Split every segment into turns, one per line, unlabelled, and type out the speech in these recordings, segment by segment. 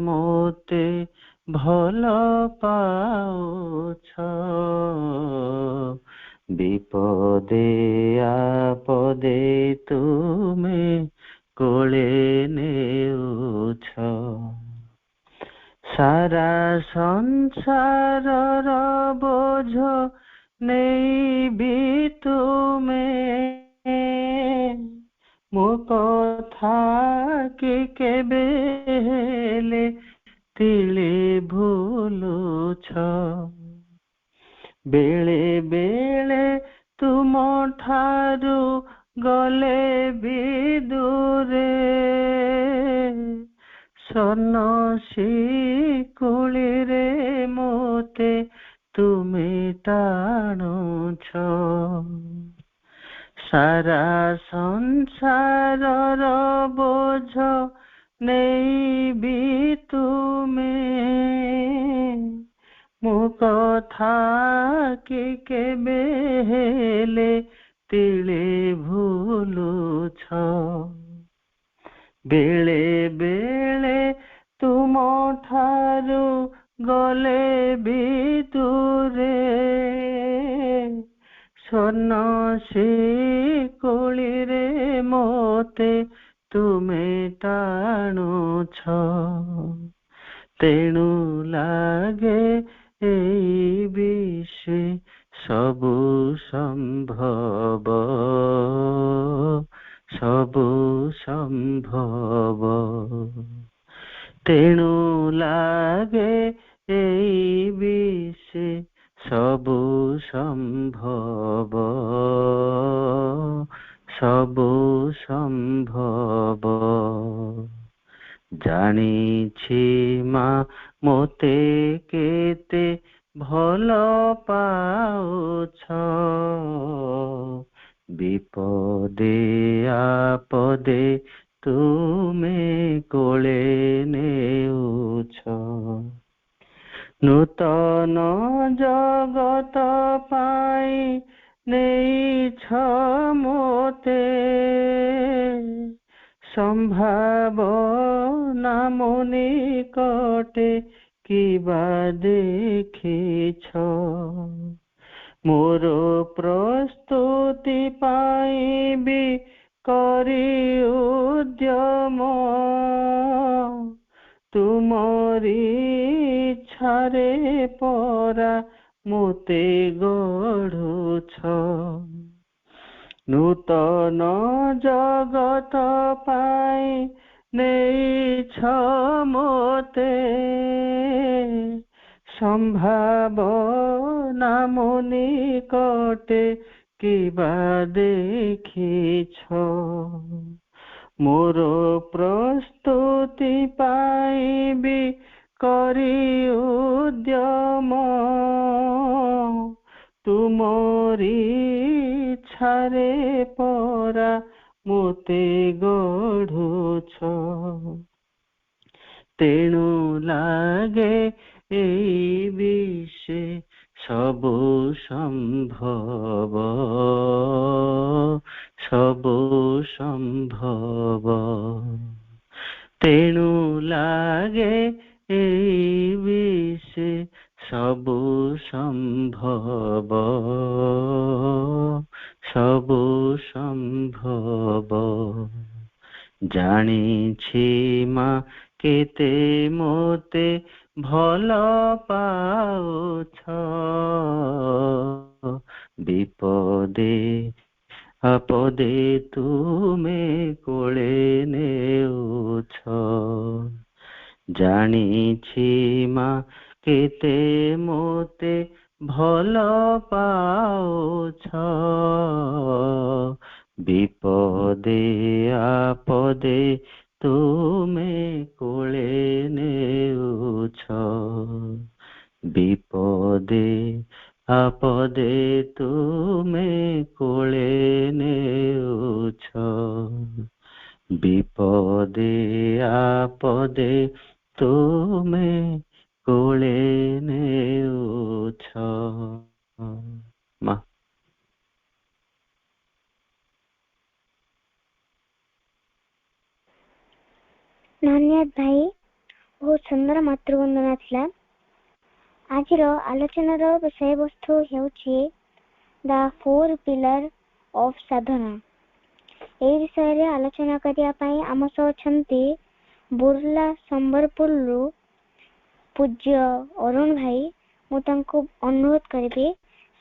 मोते भल पाउछ विपदे आपदे तुमे कोले नेउछ सारा संसारर बोझ नहीं भी तुमे मो कथा कि केबे हेले तिले भूलुछ बेले बेले तुम ठारू गले भी दूरे सनसी रे मोते तुमे टाणुछ सारा संसारर बोझ नहीं भी तुमे मो कथा कि केबे हेले तिले भूलुछ बेले बेले तुम ठारू गले भी दूरे सनसी रे मोते तुमे टाणुछ तेणु लागे एई विषे सबु संभव तेणु लागे एई विषे सबु संभव जानिछि मा मोते केते भल पाउछ विपदे आपदे तुमे कोले नेउछ नूतन जगत पाई नेइछ मोते संभावना मो निकटे किबा देखिछ मोर प्रस्तुति पाइबी करी उद्यम तुमरी इच्छारे परा मोते गढ़ुछ नूतन जगत पाई नेइछ मोते संभावना मो निकटे किबा देखिछ मोर प्रस्तुति पाइबी करी उद्यम तुमरी इच्छारे परा मोते गढ़ुछ तेणु लागे एई विषे सबु संभव तेणु लागे एई विषे सबु संभव जानिछि मा केते मोते भल पाउछ विपदे आपदे तुमे कोले नेउछ जानिछि मा केते मोते भल पाउछ विपदे आपदे तुमे कोले नेउछ विपदे आपदे तुमे कोले नेउछ विपदे आपदे तुमे कोले नेउछ मा
धन्यवाद भाई। आजिर आलोचनार विषय वस्तु हेउछि द फोर पिलर ऑफ साधना। ए विषय रे आलोचना करिया पई आम सह अछंती बुर्ला संबरपुर रु पूज्य अरुण भाई। मु तांको अनुरोध करिबे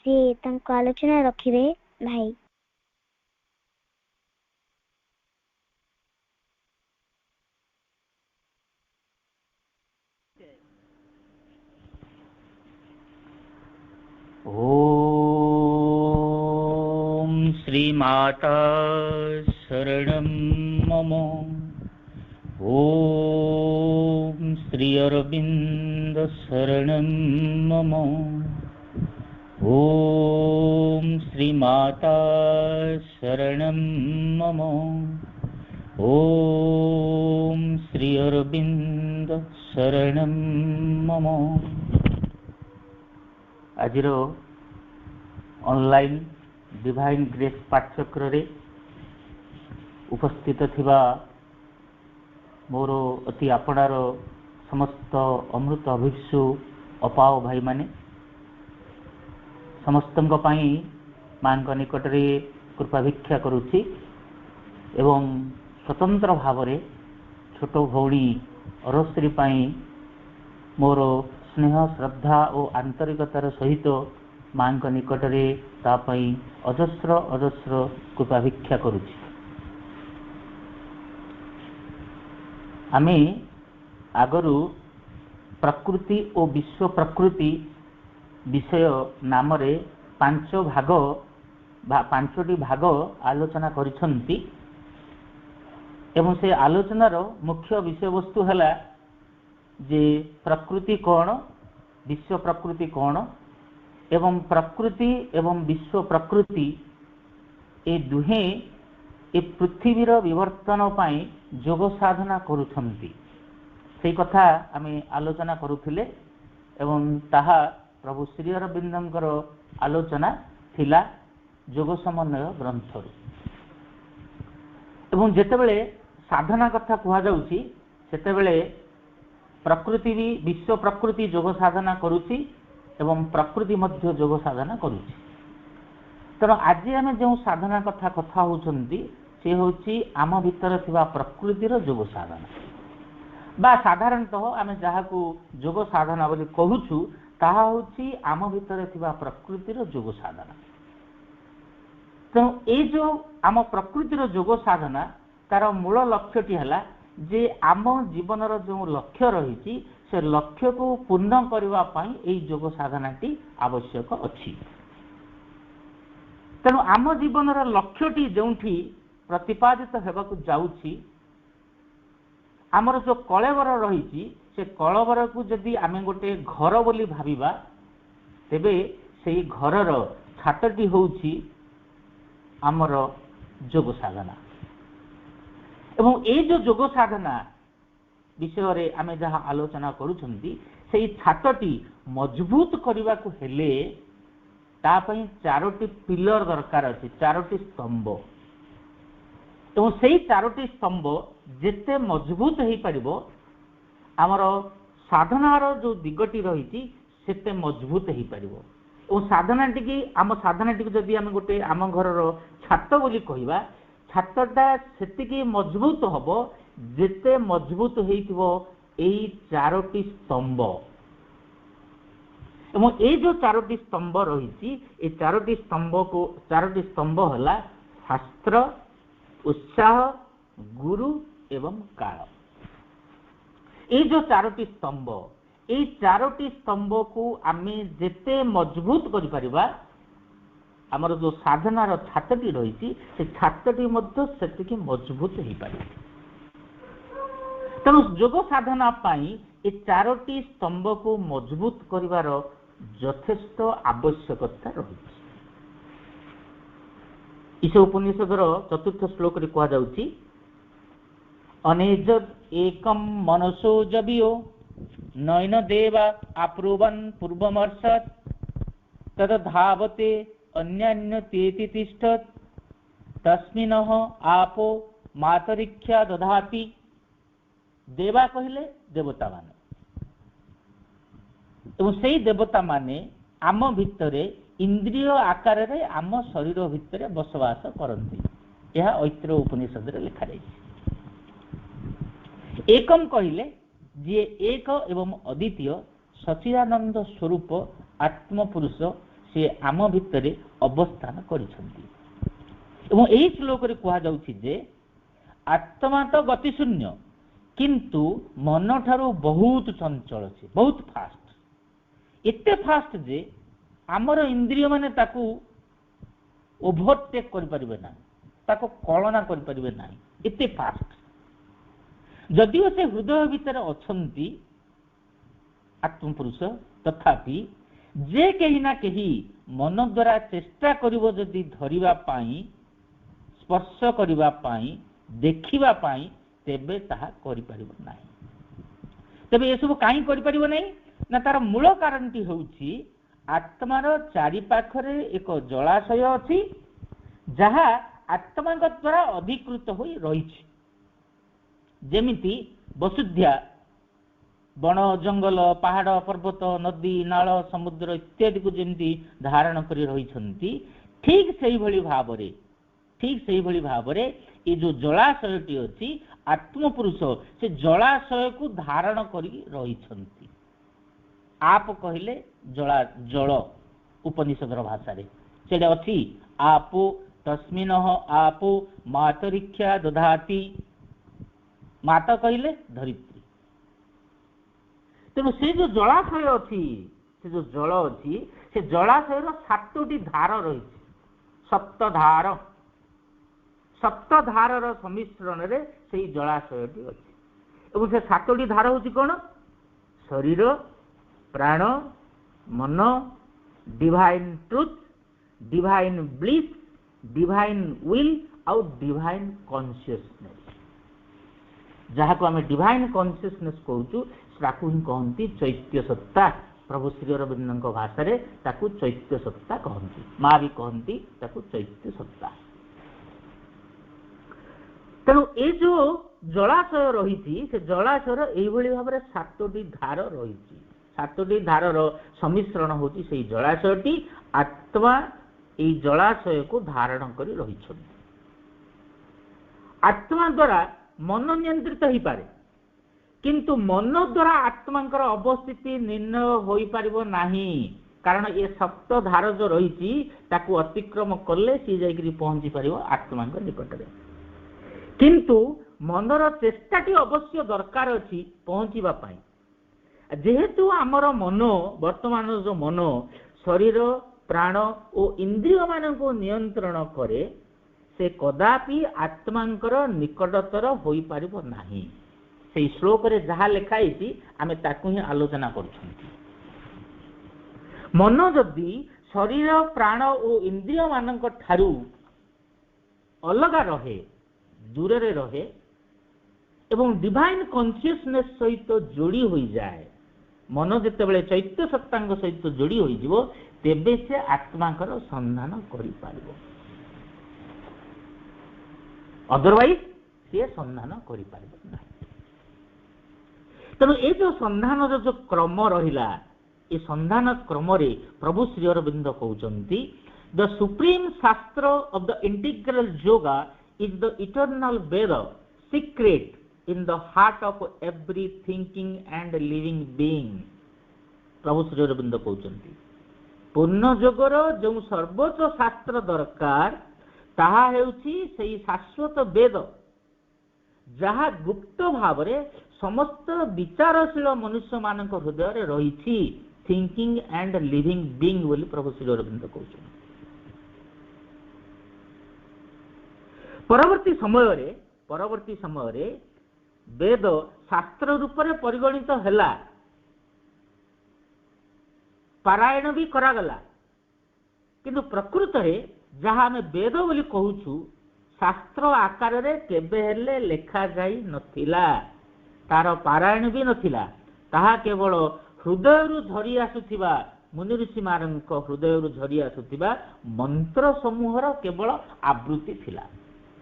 से तांको आलोचना रखिबे भाई।
ओम श्री माता शरणं मम। ओम श्री अरविंद शरणं मम। ओम श्री माता शरणं मम। ओम श्री अरविंद शरणं मम। आजिर ऑनलाइन डिवाइन ग्रेस पाठ्यक्रम रे उपस्थित थिबा मोर अति आपणार समस्त अमृत अभिक्षु अपाओ भाई माने समस्तंक पाई मांक निकट रे कृपा भिक्षा करुछि एवं स्वतंत्र भाव रे छोट भौणी अरश्री पाई मोर स्नेह श्रद्धा और आंतरिकतार सहित मां निकट रे तापई अजस्र अजस्र कृपा भिक्षा करुछि। आमे आगरु प्रकृति और विश्व प्रकृति विषय नाम रे पांचटी भाग आलोचना करिसंती एवं से आलोचनार मुख्य विषय वस्तु हला जे प्रकृति कौन, विश्व प्रकृति कौन एवं प्रकृति एवं विश्व प्रकृति ए दुहे ए पृथ्वीर विवर्तन पाई जोग साधना करुछंती से कथा आमे आलोचना करुथिले एवं ताहा प्रभु श्री अरविंदंकर आलोचना थिला जोग समन्वय ग्रंथरु। एवं जेतेबेले साधना कथा कुहा जाउची सेतेबेले प्रकृति भी विश्व प्रकृति जोग साधना करुछि एवं प्रकृति मध्य जोग साधना करुछि। तेणु आज आम जो साधना कथा कथा होउछंती से होउछि आम भितर थिबा प्रकृतिर जोग साधना बा साधारणतः आम जहाकू जोग साधना बोली कहूछु ताहा होउछि आम भितर थिबा प्रकृतिर जोग साधना। तेणु ए जो आम प्रकृतिर जोग साधना तार मूल लक्ष्यटी हला जे आम जीवनर जो लक्ष्य रही से लक्ष्य को पूर्ण करने पाई एई जोग साधनाटी आवश्यक अछि। तेणु आम जीवनर लक्ष्यटी जोंठी प्रतिपादित हेबाकु जाउछि आमर जो कलेवर रही से कलेवर को जदि आमे गोटे घर बोली भाबिबा तेबे सेई घरर छातटी होउछि आमर जोग साधना। एवं ए जो जोग साधना विषय रे आमे जहाँ आलोचना करुछंती सेई छातटी मजबूत करने को हेले तापई चारोटी पिलर दरकार अछि, चारोटी स्तंभ। एवं सेई चारोटी स्तंभ जेते मजबूत हेई परिबो आमर साधनार जो दिगटी रही सेते मजबूत हेई परिबो। और साधनाटी की आम साधनाटी जदि आम गोटे आम घरर छात बोली कहवा छातटा सेतिकी मजबूत हबो जेते मजबूत हेइथिबो एई चारोटी स्तंभ। एवं ए जो चारोटी स्तंभ रही ए चारोटी स्तंभ हला शास्त्र, उत्साह, गुरु एवं काल। ए जो चारोटी स्तंभ ए चारोटी स्तंभ को आमे जेते मजबूत करि परिबा आमर जो साधनार छातटी रही से छातटी मध्य सेतिकी मजबूत हेई पारे। तेणु जोग साधना पाई ए चारोटी स्तंभ को मजबूत करिवार यथेष्ट आवश्यकता रही। ईश उपनिषदर 4th श्लोक रे कहा जाउछि अनेजद एकम मनसो जबियो नयन देवा आप्रुवन पूर्वमर्षत तद धावते अन्यान्य तेति तिष्ठत तस्मिनः आपो मातरिक्षा दधाति। देवा कहले देवता मान, ଏବଂ ସେଇ ଦେବତା ମାନେ ଆମ ଭିତରେ ଇନ୍ଦ୍ରିୟ ଆକାରରେ ଆମ ଶରୀର ଭିତରେ ବସବାସ କରନ୍ତି। ଏହା ଐତ୍ର ଉପନିଷଦରେ ଲେଖାଯାଇଛି। ଏକମ୍ କହିଲେ ଯିଏ ଏକ ଏବଂ ଅଦ୍ୱିତୀୟ ସଚିଦାନନ୍ଦ ସ୍ୱରୂପ ଆତ୍ମପୁରୁଷ, ସେ ଆମ ଭିତରେ ଅବସ୍ଥାନ କରିଛନ୍ତି। ଏବଂ ଏହି ଶ୍ଲୋକରେ କୁହାଯାଉଛି ଯେ ଆତ୍ମା ତ ଗତିଶୂନ୍ୟ, କିନ୍ତୁ ମନଠାରୁ ବହୁତ ଚଞ୍ଚଳ, ଅଛି ବହୁତ ଫାଷ୍ଟ, ଏତେ ଫାଷ୍ଟ ଯେ ଆମର ଇନ୍ଦ୍ରିୟ ମାନେ ତାକୁ ଓଭରଟେକ୍ କରିପାରିବେ ନାହିଁ, ତାକୁ କଳନା କରିପାରିବେ ନାହିଁ, ଏତେ ଫାଷ୍ଟ। ଯଦିଓ ସେ ହୃଦୟ ଭିତରେ ଅଛନ୍ତି ଆତ୍ମପୁରୁଷ, ତଥାପି ଯେ କେହି ନା କେହି ମନ ଦ୍ୱାରା ଚେଷ୍ଟା କରିବ ଯଦି ଧରିବା ପାଇଁ, ସ୍ପର୍ଶ କରିବା ପାଇଁ, ଦେଖିବା ପାଇଁ, ତେବେ ତାହା କରିପାରିବ ନାହିଁ। ତେବେ ଏସବୁ କାହିଁ କରିପାରିବ ନାହିଁ ନା ତାର ମୂଳ କାରଣଟି ହେଉଛି ଆତ୍ମାର ଚାରିପାଖରେ ଏକ ଜଳାଶୟ ଅଛି, ଯାହା ଆତ୍ମାଙ୍କ ଦ୍ୱାରା ଅଧିକୃତ ହୋଇ ରହିଛି। ଯେମିତି ବସୁଧ୍ୟା ବଣ, ଜଙ୍ଗଲ, ପାହାଡ଼, ପର୍ବତ, ନଦୀ, ନାଳ, ସମୁଦ୍ର ଇତ୍ୟାଦିକୁ ଯେମିତି ଧାରଣ କରି ରହିଛନ୍ତି, ଠିକ୍ ସେଇଭଳି ଭାବରେ ଏ ଯୋଉ ଜଳାଶୟଟି ଅଛି ଆତ୍ମପୁରୁଷ, ସେ ଜଳାଶୟକୁ ଧାରଣ କରି ରହିଛନ୍ତି। ଆପ୍ କହିଲେ ଜଳ ଉପନିଷଦର ଭାଷାରେ ସେଟା ଅଛି। ଆପୁ ତସ୍ମିନଃ ଆପୁ ମାତରିକ୍ଷା ଦଧାତି, ମାତା କହିଲେ ଧରିତ୍ରୀ। ତେଣୁ ସେ ଯୋଉ ଜଳାଶୟ ଅଛି, ସେ ଯୋଉ ଜଳ ଅଛି, ସେ ଜଳାଶୟର 7ଟି ଧାର ରହିଛି, ସପ୍ତଧାରର ସମ୍ମିଶ୍ରଣରେ ସେଇ ଜଳାଶୟଟି ଅଛି। ଏବଂ ସେ 7ଟି ଧାର ହେଉଛି କ'ଣ? ଶରୀର, ପ୍ରାଣ, ମନ, divine truth, divine bliss, divine will ଆଉ ଡିଭାଇନ୍ କନସିୟସନେସ୍। ଯାହାକୁ ଆମେ ଡିଭାଇନ୍ କନସିୟସନେସ୍ କହୁଛୁ, ତାକୁ ହିଁ କହନ୍ତି ଚୈତ୍ୟ ସତ୍ତା। ପ୍ରଭୁ ଶ୍ରୀ ଅରବିନ୍ଦଙ୍କ ଭାଷାରେ ତାକୁ ଚୈତ୍ୟ ସତ୍ତା କହନ୍ତି, ମା ବି କହନ୍ତି ତାକୁ ଚୈତ୍ୟ ସତ୍ତା। ତେଣୁ ଏ ଯୋଉ ଜଳାଶୟ ରହିଛି, ସେ ଜଳାଶୟର ଏଇଭଳି ଭାବରେ 7ଟି ଧାର ରହିଛି। 7ଟି ଧାରର ସମ୍ମିଶ୍ରଣ ହେଉଛି ସେଇ ଜଳାଶୟଟି। ଆତ୍ମା ଏଇ ଜଳାଶୟକୁ ଧାରଣ କରି ରହିଛନ୍ତି। ଆତ୍ମା ଦ୍ୱାରା ମନ ନିୟନ୍ତ୍ରିତ ହେଇପାରେ, କିନ୍ତୁ ମନ ଦ୍ୱାରା ଆତ୍ମାଙ୍କର ଅବସ୍ଥିତି ନିର୍ଣ୍ଣୟ ହୋଇପାରିବ ନାହିଁ। କାରଣ ଏ 7 ଧାର ଯୋଉ ରହିଛି, ତାକୁ ଅତିକ୍ରମ କଲେ ସିଏ ଯାଇକରି ପହଞ୍ଚି ପାରିବ ଆତ୍ମାଙ୍କ ନିକଟରେ। କିନ୍ତୁ ମନର ଚେଷ୍ଟାଟି ଅବଶ୍ୟ ଦରକାର ଅଛି ପହଞ୍ଚିବା ପାଇଁ। ଯେହେତୁ ଆମର ମନ, ବର୍ତ୍ତମାନର ଯୋଉ ମନ ଶରୀର, ପ୍ରାଣ ଓ ଇନ୍ଦ୍ରିୟ ମାନଙ୍କୁ ନିୟନ୍ତ୍ରଣ କରେ, ସେ କଦାପି ଆତ୍ମାଙ୍କର ନିକଟତର ହୋଇପାରିବ ନାହିଁ। ସେଇ ଶ୍ଲୋକରେ ଯାହା ଲେଖା ହେଇଛି ଆମେ ତାକୁ ହିଁ ଆଲୋଚନା କରୁଛନ୍ତି। ମନ ଯଦି ଶରୀର, ପ୍ରାଣ ଓ ଇନ୍ଦ୍ରିୟ ମାନଙ୍କ ଠାରୁ ଅଲଗା ରହେ, ଦୂରରେ ରହେ ଏବଂ ଡିଭାଇନ୍ କନସିୟସନେସ୍ ସହିତ ଯୋଡ଼ି ହୋଇଯାଏ, ମନ ଯେତେବେଳେ ଚୈତ୍ୟ ସତ୍ତାଙ୍କ ସହିତ ଯୋଡ଼ି ହୋଇଯିବ, ତେବେ ସେ ଆତ୍ମାଙ୍କର ସନ୍ଧାନ କରିପାରିବ। ଅଦରୱାଇଜ ସେ ସନ୍ଧାନ କରିପାରିବ ନାହିଁ। ତେଣୁ ଏ ଯୋଉ ସନ୍ଧାନର ଯୋଉ କ୍ରମ ରହିଲା, ଏ ସନ୍ଧାନ କ୍ରମରେ ପ୍ରଭୁ ଶ୍ରୀ ଅରବିନ୍ଦ କହୁଛନ୍ତି, ଦ ସୁପ୍ରିମ ଶାସ୍ତ୍ର of the integral yoga is the eternal Veda, secret in the heart of every thinking and living being। ପ୍ରଭୁ ଶ୍ରୀ ଅରବିନ୍ଦ କହୁଛନ୍ତି, ପୂର୍ଣ୍ଣ ଯୋଗର ଯେଉଁ ସର୍ବୋଚ୍ଚ ଶାସ୍ତ୍ର ଦରକାର, ତାହା ହେଉଛି ସେହି ଶାଶ୍ୱତ ବେଦ, ଯାହା ଗୁପ୍ତ ଭାବରେ ସମସ୍ତ ବିଚାରଶୀଳ ମନୁଷ୍ୟମାନଙ୍କ ହୃଦୟରେ ରହିଛି। ଥିଙ୍କିଂ ଆଣ୍ଡ ଲିଭିଂ ବିଙ୍ଗ ବୋଲି ପ୍ରଭୁ ଶ୍ରୀ ଅରବିନ୍ଦ କହୁଛନ୍ତି। ପରବର୍ତ୍ତୀ ସମୟରେ ବେଦ ଶାସ୍ତ୍ର ରୂପରେ ପରିଗଣିତ ହେଲା, ପାରାୟଣ ବି କରାଗଲା। କିନ୍ତୁ ପ୍ରକୃତରେ ଯାହା ଆମେ ବେଦ ବୋଲି କହୁଛୁ, ଶାସ୍ତ୍ର ଆକାରରେ କେବେ ହେଲେ ଲେଖାଯାଇ ନଥିଲା, ତାର ପାରାୟଣ ବି ନଥିଲା। ତାହା କେବଳ ହୃଦୟରୁ ଝରି ଆସୁଥିବା, ମୁନି ଋଷିମାନଙ୍କ ହୃଦୟରୁ ଝରି ଆସୁଥିବା ମନ୍ତ୍ର ସମୂହର କେବଳ ଆବୃତ୍ତି ଥିଲା।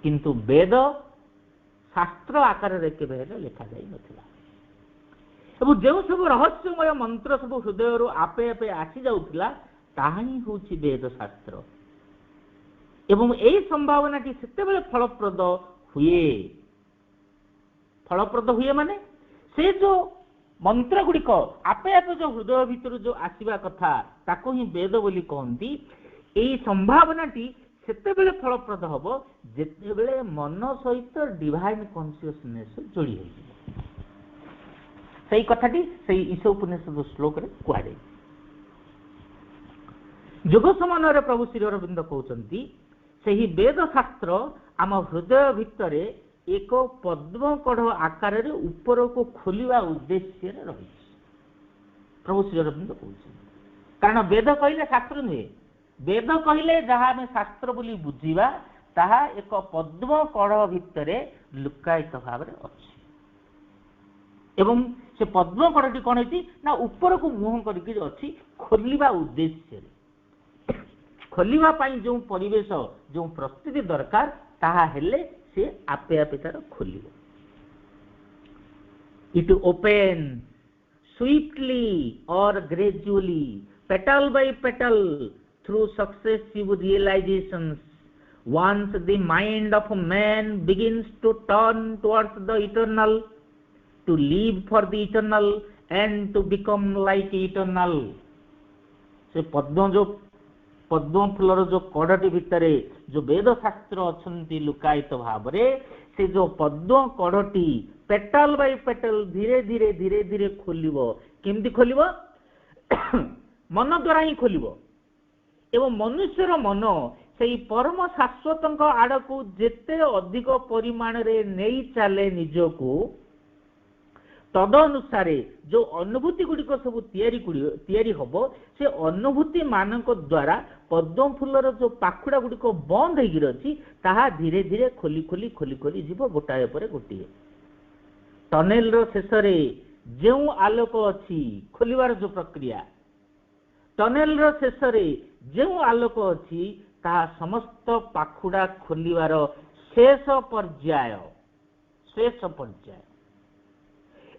କିନ୍ତୁ ବେଦ ଶାସ୍ତ୍ର ଆକାରରେ କେବେ ହେଲେ ଲେଖାଯାଇ ନଥିଲା। ଏବଂ ଯେଉଁ ସବୁ ରହସ୍ୟମୟ ମନ୍ତ୍ର ସବୁ ହୃଦୟରୁ ଆପେ ଆପେ ଆସି ଯାଉଥିଲା ତାହା ହିଁ ହେଉଛି ବେଦ ଶାସ୍ତ୍ର। ଏବଂ ଏହି ସମ୍ଭାବନାଟି ସେତେବେଳେ ଫଳପ୍ରଦ ହୁଏ ମାନେ ସେ ଯୋଉ ମନ୍ତ୍ର ଗୁଡ଼ିକ ଆପେ ଆପେ ଯୋଉ ହୃଦୟ ଭିତରୁ ଯୋଉ ଆସିବା କଥା ତାକୁ ହିଁ ବେଦ ବୋଲି କହନ୍ତି। ଏହି ସମ୍ଭାବନାଟି ସେତେବେଳେ ଫଳପ୍ରଦ ହବ ଯେତେବେଳେ ମନ ସହିତ ଡିଭାଇନ କନସିୟସନେସ ଯୋଡ଼ି ହୋଇଯିବ। ସେଇ କଥାଟି ସେଇ ଈଶୋପନିଷଦ ଶ୍ଲୋକରେ କୁହାଯାଇଛି। ଯୁଗ ସମନ୍ୱୟରେ ପ୍ରଭୁ ଶ୍ରୀ ଅରବିନ୍ଦ କହୁଛନ୍ତି ସେହି ବେଦ ଶାସ୍ତ୍ର ଆମ ହୃଦୟ ଭିତରେ ଏକ ପଦ୍ମ କଢ଼ ଆକାରରେ ଉପରକୁ ଖୋଲିବା ଉଦ୍ଦେଶ୍ୟରେ ରହିଛି। ପ୍ରଭୁ ଶ୍ରୀ ଅରବିନ୍ଦ କହୁଛନ୍ତି କାରଣ ବେଦ କହିଲେ ଶାସ୍ତ୍ର ନୁହେଁ, ବେଦ କହିଲେ ଯାହା ଆମେ ଶାସ୍ତ୍ର ବୋଲି ବୁଝିବା ତାହା ଏକ ପଦ୍ମ କଢ଼ ଭିତରେ ଲୁକାୟିତ ଭାବରେ ଅଛି। ଏବଂ ସେ ପଦ୍ମ କଢ଼ଟି କଣ ହେଇଛି ନା ଉପରକୁ ମୁହଁ କରିକି ଅଛି, ଖୋଲିବା ଉଦ୍ଦେଶ୍ୟରେ। ଖୋଲିବା ପାଇଁ ଯେଉଁ ପରିବେଶ ଯେଉଁ ପ୍ରସ୍ତୁତି ଦରକାର ତାହା ହେଲେ ସେ ଆପେ ଆପେ ତାର ଖୋଲିବ। ଇଟ୍ open swiftly or gradually, petal by petal, through successive realizations. Once the mind of man begins to turn towards the eternal, to live for the eternal and to become like eternal. से पद्म फूलर जो कढ़टी भितर जो वेद शास्त्र अच्छी लुकायित भाव से जो पद्म कढ़टी पेटाल bye पेटाल धीरे धीरे धीरे धीरे खोलिब। केमती खोलिब? मन द्वारा ही खोलिब। एवं मनुष्यर मन से परम शाश्वत आड़ को जेते अधिक परिमाण रे नहीं चले निजको तदनुसार जो अनुभूति गुड़िक सब तैयारी हम से अनुभूति मानक द्वारा पद्म फूलर जो पाखुड़ा गुड़िक बंद होगी ताहा धीरे धीरे खोली खोली खोली खोली जीव गोटाए पर गोटे। टनेल शेष जो आलोक अच्छी खोलिबार जो प्रक्रिया, टनेल शेष जो आलोक अच्छी ताहा समस्त पाखुड़ा खोलिबार शेष पर्याय।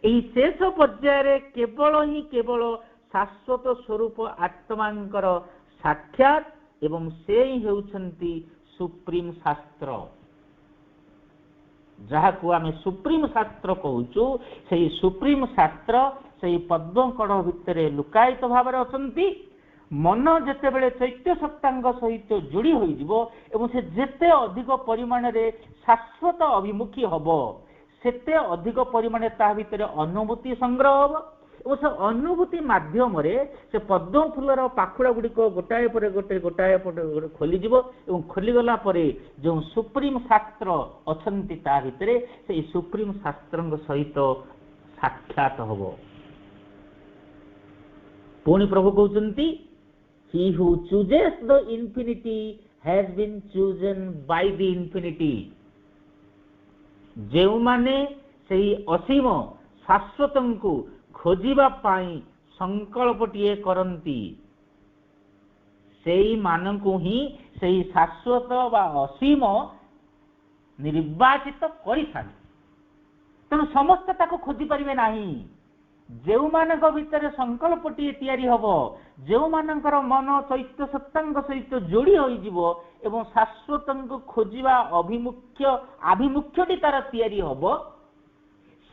यही शेष पर्याय केवल ही केवल शाश्वत स्वरूप आत्मांकर साक्षात एवं से ही हेउछंती सुप्रीम शास्त्र। जहाँ को आमे सुप्रीम शास्त्र कहूचु से सुप्रीम शास्त्र से पद्म कढ़ भितर लुकायित भाव अछंती। मन जेते बेले चैत्य सत्तांग सहित जोड़ी होइजिवो एवं से जेते अधिक परिमाण रे शाश्वत अभिमुखी हबो सेते अधिक परिमाण ता भितर अनुभूति संग्रह हबो और से अनुभूति माध्यम रे से पद्म फूलर पाखुड़ा गुड़िक गोटाए पर गोटे गोटाए पर खोली जीवो एवं खोली गला परे जो सुप्रीम शास्त्र अछंती ता भितर से सुप्रीम शास्त्र सहित साक्षात हबो। पुणी प्रभु कहउचंती he who chooses the infinity has been chosen by the infinity। जो माने सही असीम शाश्वत को खोजिबा पाई संकल्पटिए करंती सेई मानकु ही सेई शाश्वत बा असीम निर्वाचित करिथान। तेणु समस्त ताको खोजी परिबे नाही। जो मानक भितर संकल्पटिए तैयारी हबो, जो मानकर मन चैत्य सत्तांग सहित जोड़ी होइजिवो एवं शाश्वत को खोजिबा आभिमुख्यटी तार तैयारी हबो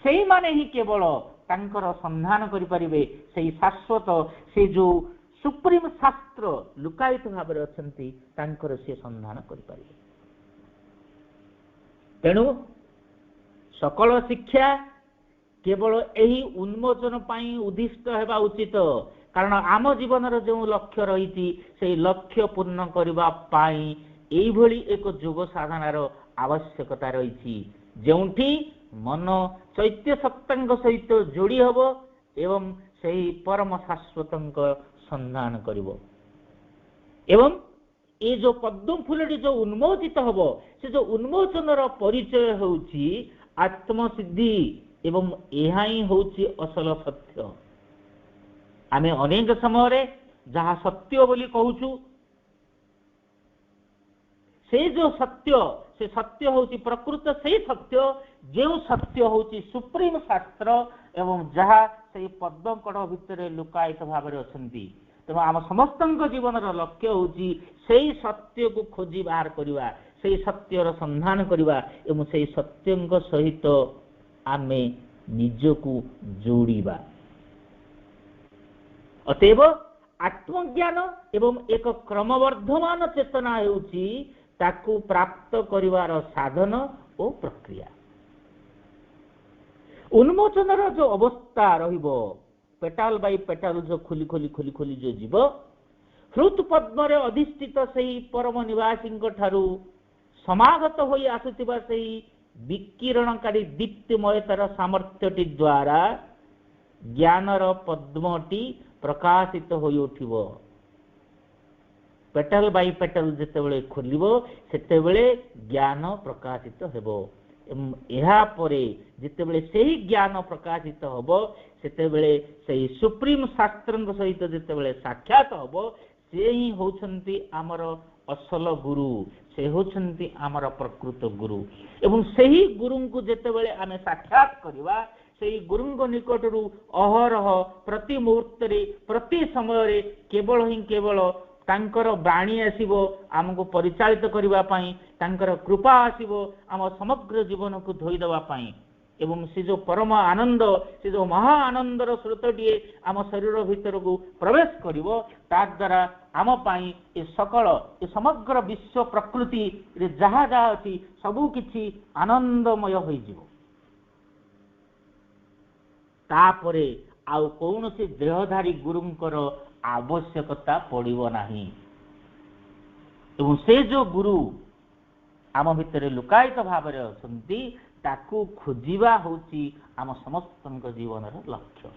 सेई माने ही केवल तांकर संधान करि परिबे सेई शाश्वत से जो सुप्रीम शास्त्र लुकायित भाव अछंती तांकर से संधान करि परिबे। तेणु सकल शिक्षा केवल यही उन्मोचन पाई उद्दिष्ट हेबा उचित। कारण आम जीवन जो लक्ष्य रही से लक्ष्य पूर्ण करबा पाई एई भली एक जोग साधनार आवश्यकता रही जोठी मन चैत्य सत्तांग सहित जोड़ी हब एवं सही परम शाश्वत संधान करिवो। एवं ये जो पद्म फूलटी जो उन्मोचित हब से जो उन्मोचनर परिचय होउची आत्मसिद्धि एवं यह ही होउची असल सत्य। आमे अनेक समय रे जहाँ सत्य बोली कहूचु से जो सत्य से सत्य होउची प्रकृत से सत्य जो सत्य होउची सुप्रीम शास्त्र एवं जहाँ ସେଇ ପଦ୍ମକଡ଼ ଭିତରେ ଲୁକାୟିତ ଭାବରେ ଅଛନ୍ତି। ତେଣୁ ଆମ ସମସ୍ତଙ୍କ ଜୀବନର ଲକ୍ଷ୍ୟ ହେଉଛି ସେଇ ସତ୍ୟକୁ ଖୋଜି ବାହାର କରିବା, ସେଇ ସତ୍ୟର ସନ୍ଧାନ କରିବା ଏବଂ ସେଇ ସତ୍ୟଙ୍କ ସହିତ ଆମେ ନିଜକୁ ଯୋଡ଼ିବା। ଅତଏବ ଆତ୍ମଜ୍ଞାନ ଏବଂ ଏକ କ୍ରମବର୍ଦ୍ଧମାନ ଚେତନା ହେଉଛି ତାକୁ ପ୍ରାପ୍ତ କରିବାର ସାଧନ ଓ ପ୍ରକ୍ରିୟା। ଉନ୍ମୋଚନର ଯୋଉ ଅବସ୍ଥା ରହିବ, ପେଟାଲ ବାଇ ପେଟାଲ ଯୋଉ ଖୋଲି ଖୋଲି ଖୋଲି ଖୋଲି ଯୋଉ ଯିବ, ହୃତ୍ ପଦ୍ମରେ ଅଧିଷ୍ଠିତ ସେହି ପରମ ନିବାସୀଙ୍କ ଠାରୁ ସମାଗତ ହୋଇ ଆସୁଥିବା ସେହି ବିକିରଣକାରୀ ଦୀପ୍ତିମୟତାର ସାମର୍ଥ୍ୟଟି ଦ୍ୱାରା ଜ୍ଞାନର ପଦ୍ମଟି ପ୍ରକାଶିତ ହୋଇ ଉଠିବ। ପେଟାଲ ବାଇ ପେଟାଲ ଯେତେବେଳେ ଖୋଲିବ ସେତେବେଳେ ଜ୍ଞାନ ପ୍ରକାଶିତ ହେବ ଏବଂ ଏହାପରେ ଯେତେବେଳେ ସେହି ଜ୍ଞାନ ପ୍ରକାଶିତ ହେବ ସେତେବେଳେ ସେହି ସୁପ୍ରିମ ଶାସ୍ତ୍ରଙ୍କ ସହିତ ଯେତେବେଳେ ସାକ୍ଷାତ ହେବ, ସେ ହିଁ ହେଉଛନ୍ତି ଆମର ଅସଲ ଗୁରୁ, ସେ ହେଉଛନ୍ତି ଆମର ପ୍ରକୃତ ଗୁରୁ। ଏବଂ ସେହି ଗୁରୁଙ୍କୁ ଯେତେବେଳେ ଆମେ ସାକ୍ଷାତ କରିବା, ସେହି ଗୁରୁଙ୍କ ନିକଟରୁ ଅହରହ ପ୍ରତି ମୁହୂର୍ତ୍ତରେ ପ୍ରତି ସମୟରେ କେବଳ ହିଁ କେବଳ ତାଙ୍କର ବାଣୀ ଆସିବ ଆମକୁ ପରିଚାଳିତ କରିବା ପାଇଁ, ତାଙ୍କର କୃପା ଆସିବ ଆମ ସମଗ୍ର ଜୀବନକୁ ଧୋଇଦେବା ପାଇଁ। ଏବଂ ସେ ଯେଉଁ ପରମ ଆନନ୍ଦ, ସେ ଯେଉଁ ମହା ଆନନ୍ଦର ସ୍ରୋତଟିଏ ଆମ ଶରୀର ଭିତରକୁ ପ୍ରବେଶ କରିବ, ତାଦ୍ୱାରା ଆମ ପାଇଁ ଏ ସକଳ ଏ ସମଗ୍ର ବିଶ୍ୱ ପ୍ରକୃତିରେ ଯାହା ଯାହା ଅଛି ସବୁ କିଛି ଆନନ୍ଦମୟ ହୋଇଯିବ। ତାପରେ ଆଉ କୌଣସି ଦେହଧାରୀ ଗୁରୁଙ୍କର ଆବଶ୍ୟକତା ପଡ଼ିବ ନାହିଁ। ଏବଂ ସେ ଯେଉଁ ଗୁରୁ ଆମ ଭିତରେ ଲୁକାୟିତ ଭାବରେ ଅଛନ୍ତି ତାକୁ ଖୋଜିବା ହେଉଛି ଆମ ସମସ୍ତଙ୍କ ଜୀବନର ଲକ୍ଷ୍ୟ।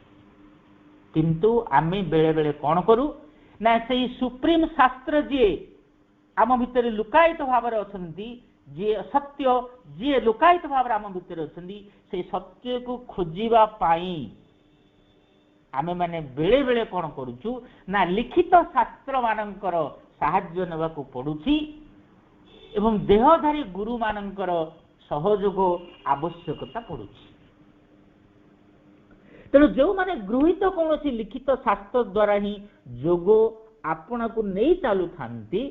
କିନ୍ତୁ ଆମେ ବେଳେ ବେଳେ କ'ଣ କରୁ ନା, ସେଇ ସୁପ୍ରିମ ଶାସ୍ତ୍ର ଯିଏ ଆମ ଭିତରେ ଲୁକାୟିତ ଭାବରେ ଅଛନ୍ତି, ଯିଏ ସତ୍ୟ, ଯିଏ ଲୁକାୟିତ ଭାବରେ ଆମ ଭିତରେ ଅଛନ୍ତି, ସେଇ ସତ୍ୟକୁ ଖୋଜିବା ପାଇଁ ଆମେମାନେ ବେଳେ ବେଳେ କ'ଣ କରୁଛୁ ନା, ଲିଖିତ ଶାସ୍ତ୍ରମାନଙ୍କର ସାହାଯ୍ୟ ନେବାକୁ ପଡ଼ୁଛି ଏବଂ ଦେହଧାରୀ ଗୁରୁମାନଙ୍କର ସହଯୋଗ ଆବଶ୍ୟକତା ପଡ଼ୁଛି। ତେଣୁ ଯେଉଁମାନେ ଗୃହୀତ କୌଣସି ଲିଖିତ ଶାସ୍ତ୍ର ଦ୍ୱାରା ହିଁ ଯୋଗ ଆପଣାକୁ ନେଇ ଚାଲୁଥାନ୍ତି,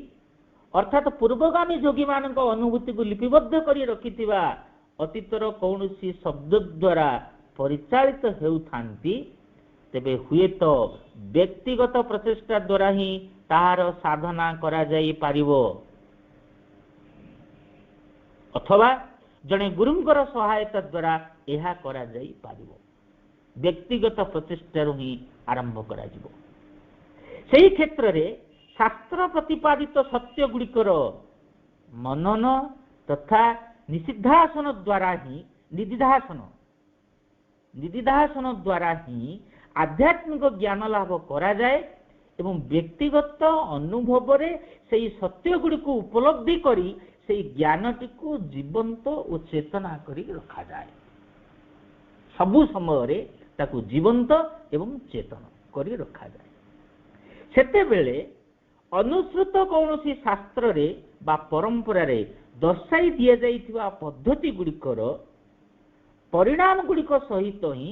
ଅର୍ଥାତ୍ ପୂର୍ବଗାମୀ ଯୋଗୀମାନଙ୍କ ଅନୁଭୂତିକୁ ଲିପିବଦ୍ଧ କରି ରଖିଥିବା ଅତୀତର କୌଣସି ଶବ୍ଦ ଦ୍ୱାରା ପରିଚାଳିତ ହେଉଥାନ୍ତି, ତେବେ ହୁଏତ ବ୍ୟକ୍ତିଗତ ପ୍ରଚେଷ୍ଟା ଦ୍ୱାରା ହିଁ ତାହାର ସାଧନା କରାଯାଇପାରିବ, ଅଥବା ଜଣେ ଗୁରୁଙ୍କର ସହାୟତା ଦ୍ୱାରା ଏହା କରାଯାଇପାରିବ। ବ୍ୟକ୍ତିଗତ ପ୍ରଚେଷ୍ଟାରୁ ହିଁ ଆରମ୍ଭ କରାଯିବ। ସେହି କ୍ଷେତ୍ରରେ ଶାସ୍ତ୍ର ପ୍ରତିପାଦିତ ସତ୍ୟ ଗୁଡ଼ିକର ମନନ ତଥା ନିଧିଧ୍ୟାସନ ଦ୍ୱାରା ହିଁ ଆଧ୍ୟାତ୍ମିକ ଜ୍ଞାନ ଲାଭ କରାଯାଏ ଏବଂ ବ୍ୟକ୍ତିଗତ ଅନୁଭବରେ ସେହି ସତ୍ୟ ଗୁଡ଼ିକୁ ଉପଲବ୍ଧି କରି ସେହି ଜ୍ଞାନଟିକୁ ଜୀବନ୍ତ ଓ ଚେତନା କରି ରଖାଯାଏ। ସବୁ ସମୟରେ ତାକୁ ଜୀବନ୍ତ ଏବଂ ଚେତନ କରି ରଖାଯାଏ। ସେତେବେଳେ ଅନୁସୃତ କୌଣସି ଶାସ୍ତ୍ରରେ ବା ପରମ୍ପରାରେ ଦର୍ଶାଇ ଦିଆଯାଇଥିବା ପଦ୍ଧତି ଗୁଡ଼ିକର ପରିଣାମ ଗୁଡ଼ିକ ସହିତ ହିଁ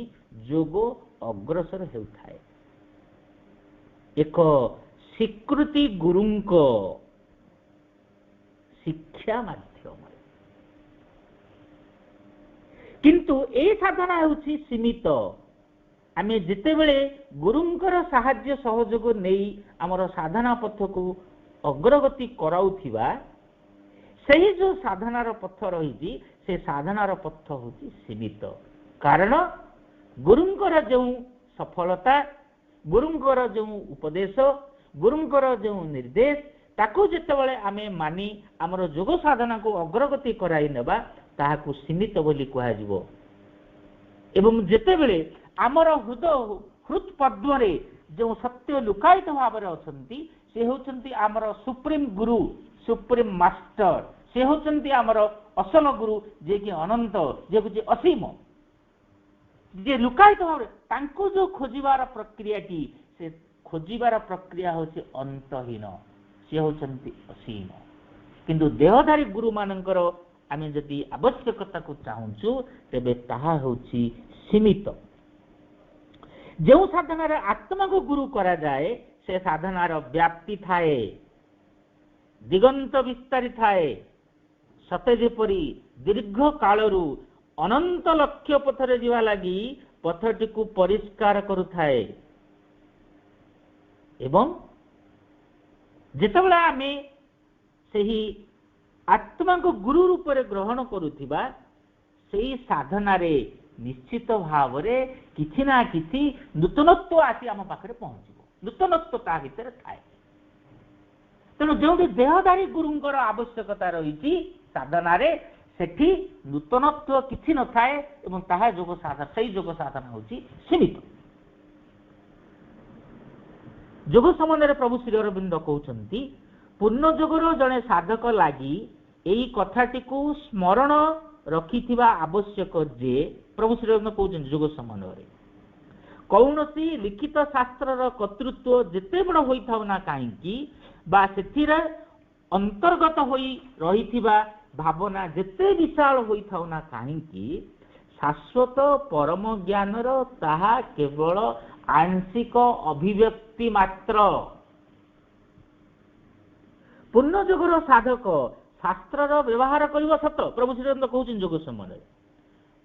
ଯୋଗ ଅଗ୍ରସର ହେଉଥାଏ। ଏକ ସ୍ୱୀକୃତି ଗୁରୁଙ୍କ ଶିକ୍ଷା ମାଧ୍ୟମରେ। କିନ୍ତୁ ଏହି ସାଧନା ହେଉଛି ସୀମିତ। ଆମେ ଯେତେବେଳେ ଗୁରୁଙ୍କର ସାହାଯ୍ୟ ସହଯୋଗ ନେଇ ଆମର ସାଧନା ପଥକୁ ଅଗ୍ରଗତି କରାଉଥିବା, ସେହି ଯେଉଁ ସାଧନାର ପଥ ରହିଛି ସେ ସାଧନାର ପଥ ହେଉଛି ସୀମିତ। କାରଣ ଗୁରୁଙ୍କର ଯେଉଁ ସଫଳତା, ଗୁରୁଙ୍କର ଯେଉଁ ଉପଦେଶ, ଗୁରୁଙ୍କର ଯେଉଁ ନିର୍ଦ୍ଦେଶ, ତାକୁ ଯେତେବେଳେ ଆମେ ମାନି ଆମର ଯୋଗ ସାଧନାକୁ ଅଗ୍ରଗତି କରାଇ ନେବା, ତାହାକୁ ସୀମିତ ବୋଲି କୁହାଯିବ। ଏବଂ ଯେତେବେଳେ ଆମର ହୃତ୍ ପଦ୍ମରେ ଯେଉଁ ସତ୍ୟ ଲୁକାୟିତ ଭାବରେ ଅଛନ୍ତି, ସେ ହେଉଛନ୍ତି ଆମର ସୁପ୍ରିମ ଗୁରୁ, ସୁପ୍ରିମ ମାଷ୍ଟର, ସେ ହେଉଛନ୍ତି ଆମର ଅସଲ ଗୁରୁ, ଯିଏକି ଅନନ୍ତ, ଯିଏକି ଅସୀମ, ଯିଏ ଲୁକାୟିତ ଭାବରେ ତାଙ୍କୁ ଯେଉଁ ଖୋଜିବାର ପ୍ରକ୍ରିୟାଟି, ସେ ଖୋଜିବାର ପ୍ରକ୍ରିୟା ହେଉଛି ଅନ୍ତହୀନ, ସେ ହେଉଛନ୍ତି ଅସୀମ। କିନ୍ତୁ ଦେହଧାରୀ ଗୁରୁମାନଙ୍କର ଆମେ ଯଦି ଆବଶ୍ୟକତାକୁ ଚାହୁଁଛୁ, ତେବେ ତାହା ହେଉଛି ସୀମିତ। जो साधनार आत्मा को गुरु करा जाए से साधनार व्याप्ति थाए, दिगंत विस्तारी थाए, सते जेपरी दीर्घ कालरू अनंत लक्ष्य पथरे जीवा लगी पथटी को परिष्कार करुथाए। एवं जेतेबेला आमे सेही आत्मा को गुरु रूप में ग्रहण करुथिबा सेही साधनारे निश्चित भाव रे किछि ना किछि नूतनत्व आसी आम पाखरे पहुंचबो, नूतनत्व ता भितर थाए। तेणु जो देहधारी गुरुंकर आवश्यकता रही साधनारे सेठी नूतनत्व किछि न थाए एवं ताहा जोग साधना, सही जोग साधना होची सीमित। जोग संबंध में प्रभु श्री अरविंद कहउछंती पूर्ण जोगर जड़े साधक लगी यही कथाटी को स्मरण रखिथिबा आवश्यक जे प्रभु श्री अरविंद कहउछंती जोग संबंध में कौनसी लिखित शास्त्र कर्तृत्व जेते बड़ होइथाउ ना काहींकी बा सेथिरे अंतर्गत होई रहिथिबा भावना जेते विशाल होइथाउ ना काहींकी शाश्वत परम ज्ञानर ताहा केवल आंशिक अभिव्यक्ति मात्र। पूर्ण जोगर साधक शास्त्र व्यवहार करिव सत, प्रभु श्री अरविंद कहउछन जोग समय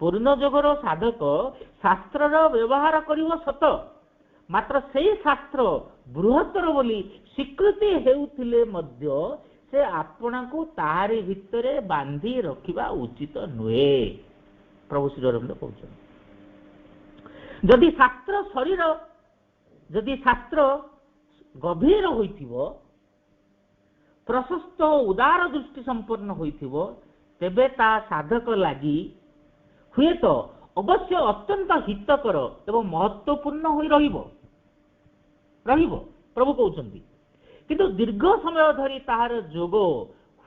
पूर्ण जोगर साधक शास्त्र व्यवहार करिव सत, मात्र सेही शास्त्र बृहत्तर बोली स्वीकृति हेउथिले मध्य से आपना को ताहारी भितरे बांधी रखिबा उचित नुहे। प्रभु श्री अरविंद कहउछन जदि शास्त्र शरीर, जदि शास्त्र गभीर होइथिबो, प्रशस्त उदार दृष्टि संपन्न होइथिबो, तेबे ता साधक लागि हुए तो अवश्य अत्यंत हितकर एवं महत्वपूर्ण होई रहिबो। प्रभु कहउछंती किंतु दीर्घ समय धरी ताहार जोग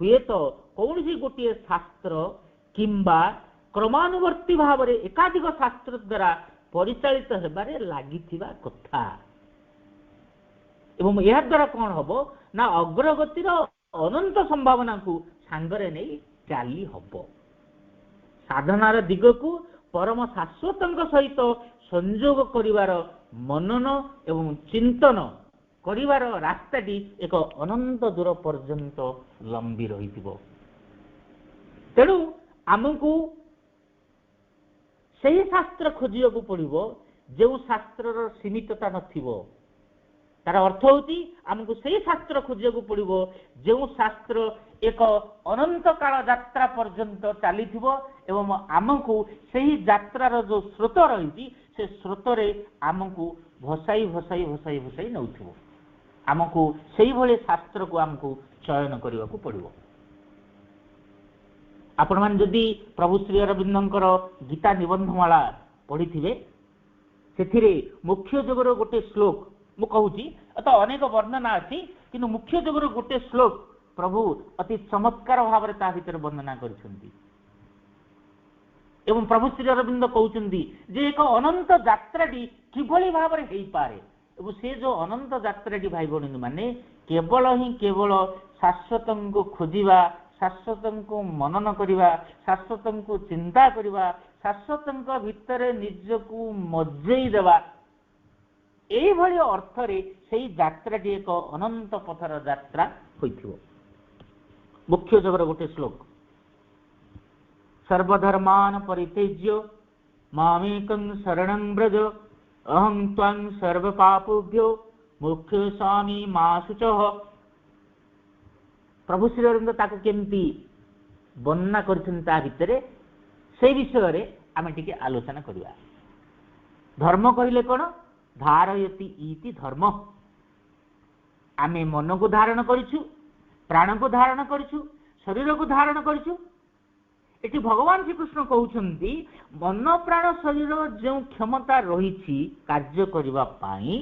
हुए तो कौन गोटे शास्त्र किंबा क्रमानुवर्ती भाव में एकाधिक शास्त्र द्वारा परिचालित हेबारे लागिथिबा कथा एवं यह द्वारा कौन हबो ना अग्रगतिर अनंत संभावना को सांगरे नहीं चाली हबो। साधनार दिग को परम शाश्वतंक सहित संयोग करिवार मनन एवं चिंतन करिवार रास्ताटी एक अनंत दूर पर्यंत लंबी रहिथिबो। तेणु आमको सही शास्त्र खोजिବାକୁ पड़िबो जो शास्त्र सीमितता नथिबो। तार अर्थ होती आमको सही शास्त्र खोजिବାକୁ पड़िबो जो शास्त्र एक अनंत काल यात्रा पर्यंत चलीथिबो एवं आमको सही यात्रार जो स्रोत रही से स्रोत रे आमको भसाई भसाई भसाई भसाई नउथिबो। आमको सही भले शास्त्र को आमको चयन करने पड़िबो। आपण मान जदि प्रभु श्री अरविंदंकर गीता निबंधमाला पढ़ी से मुख्य जोगर गोटे श्लोक मु कहूची तो अनेक वर्णना अच्छी किंतु मुख्य जोगर गोटे श्लोक प्रभु अति चमत्कार भाव में ता भीतर वर्णना करछंती एवं प्रभु श्री अरविंद कहउछंती जे एक अनंत यात्राटी किभली भाव में हेई पारे एवं से जो अनंत यात्राटी भाई बहन माने केवल ही केवल शाश्वत को खोजिबा, शाश्वत को मनन करिबा, शाश्वत को चिंता करिबा, शाश्वत भितर निजको मज्जेई देवा, एई भली अर्थ रे सेही यात्राटी एक अनंत पथर यात्रा होइथिबो। मुख्य जगर गोटे श्लोक सर्वधर्मान परित्यज्य मामेकं शरणं व्रज अहं त्वां सर्व पापेभ्यो मुख्य स्वामी मा शुचः। प्रभु श्री अरविंद ताको केमती वर्णना करछन्ता भितरे से विषय रे आमे टिके आलोचना करिया। धर्म कहिले कोन धारयति इति धर्म। आमे मन को धारण करिछु, प्राण को धारण करिछु, शरीर को धारण करिछु। एटी भगवान श्री कृष्ण कहउछन्ती मन प्राण शरीर जो क्षमता रहिछि कार्य करिबा पाई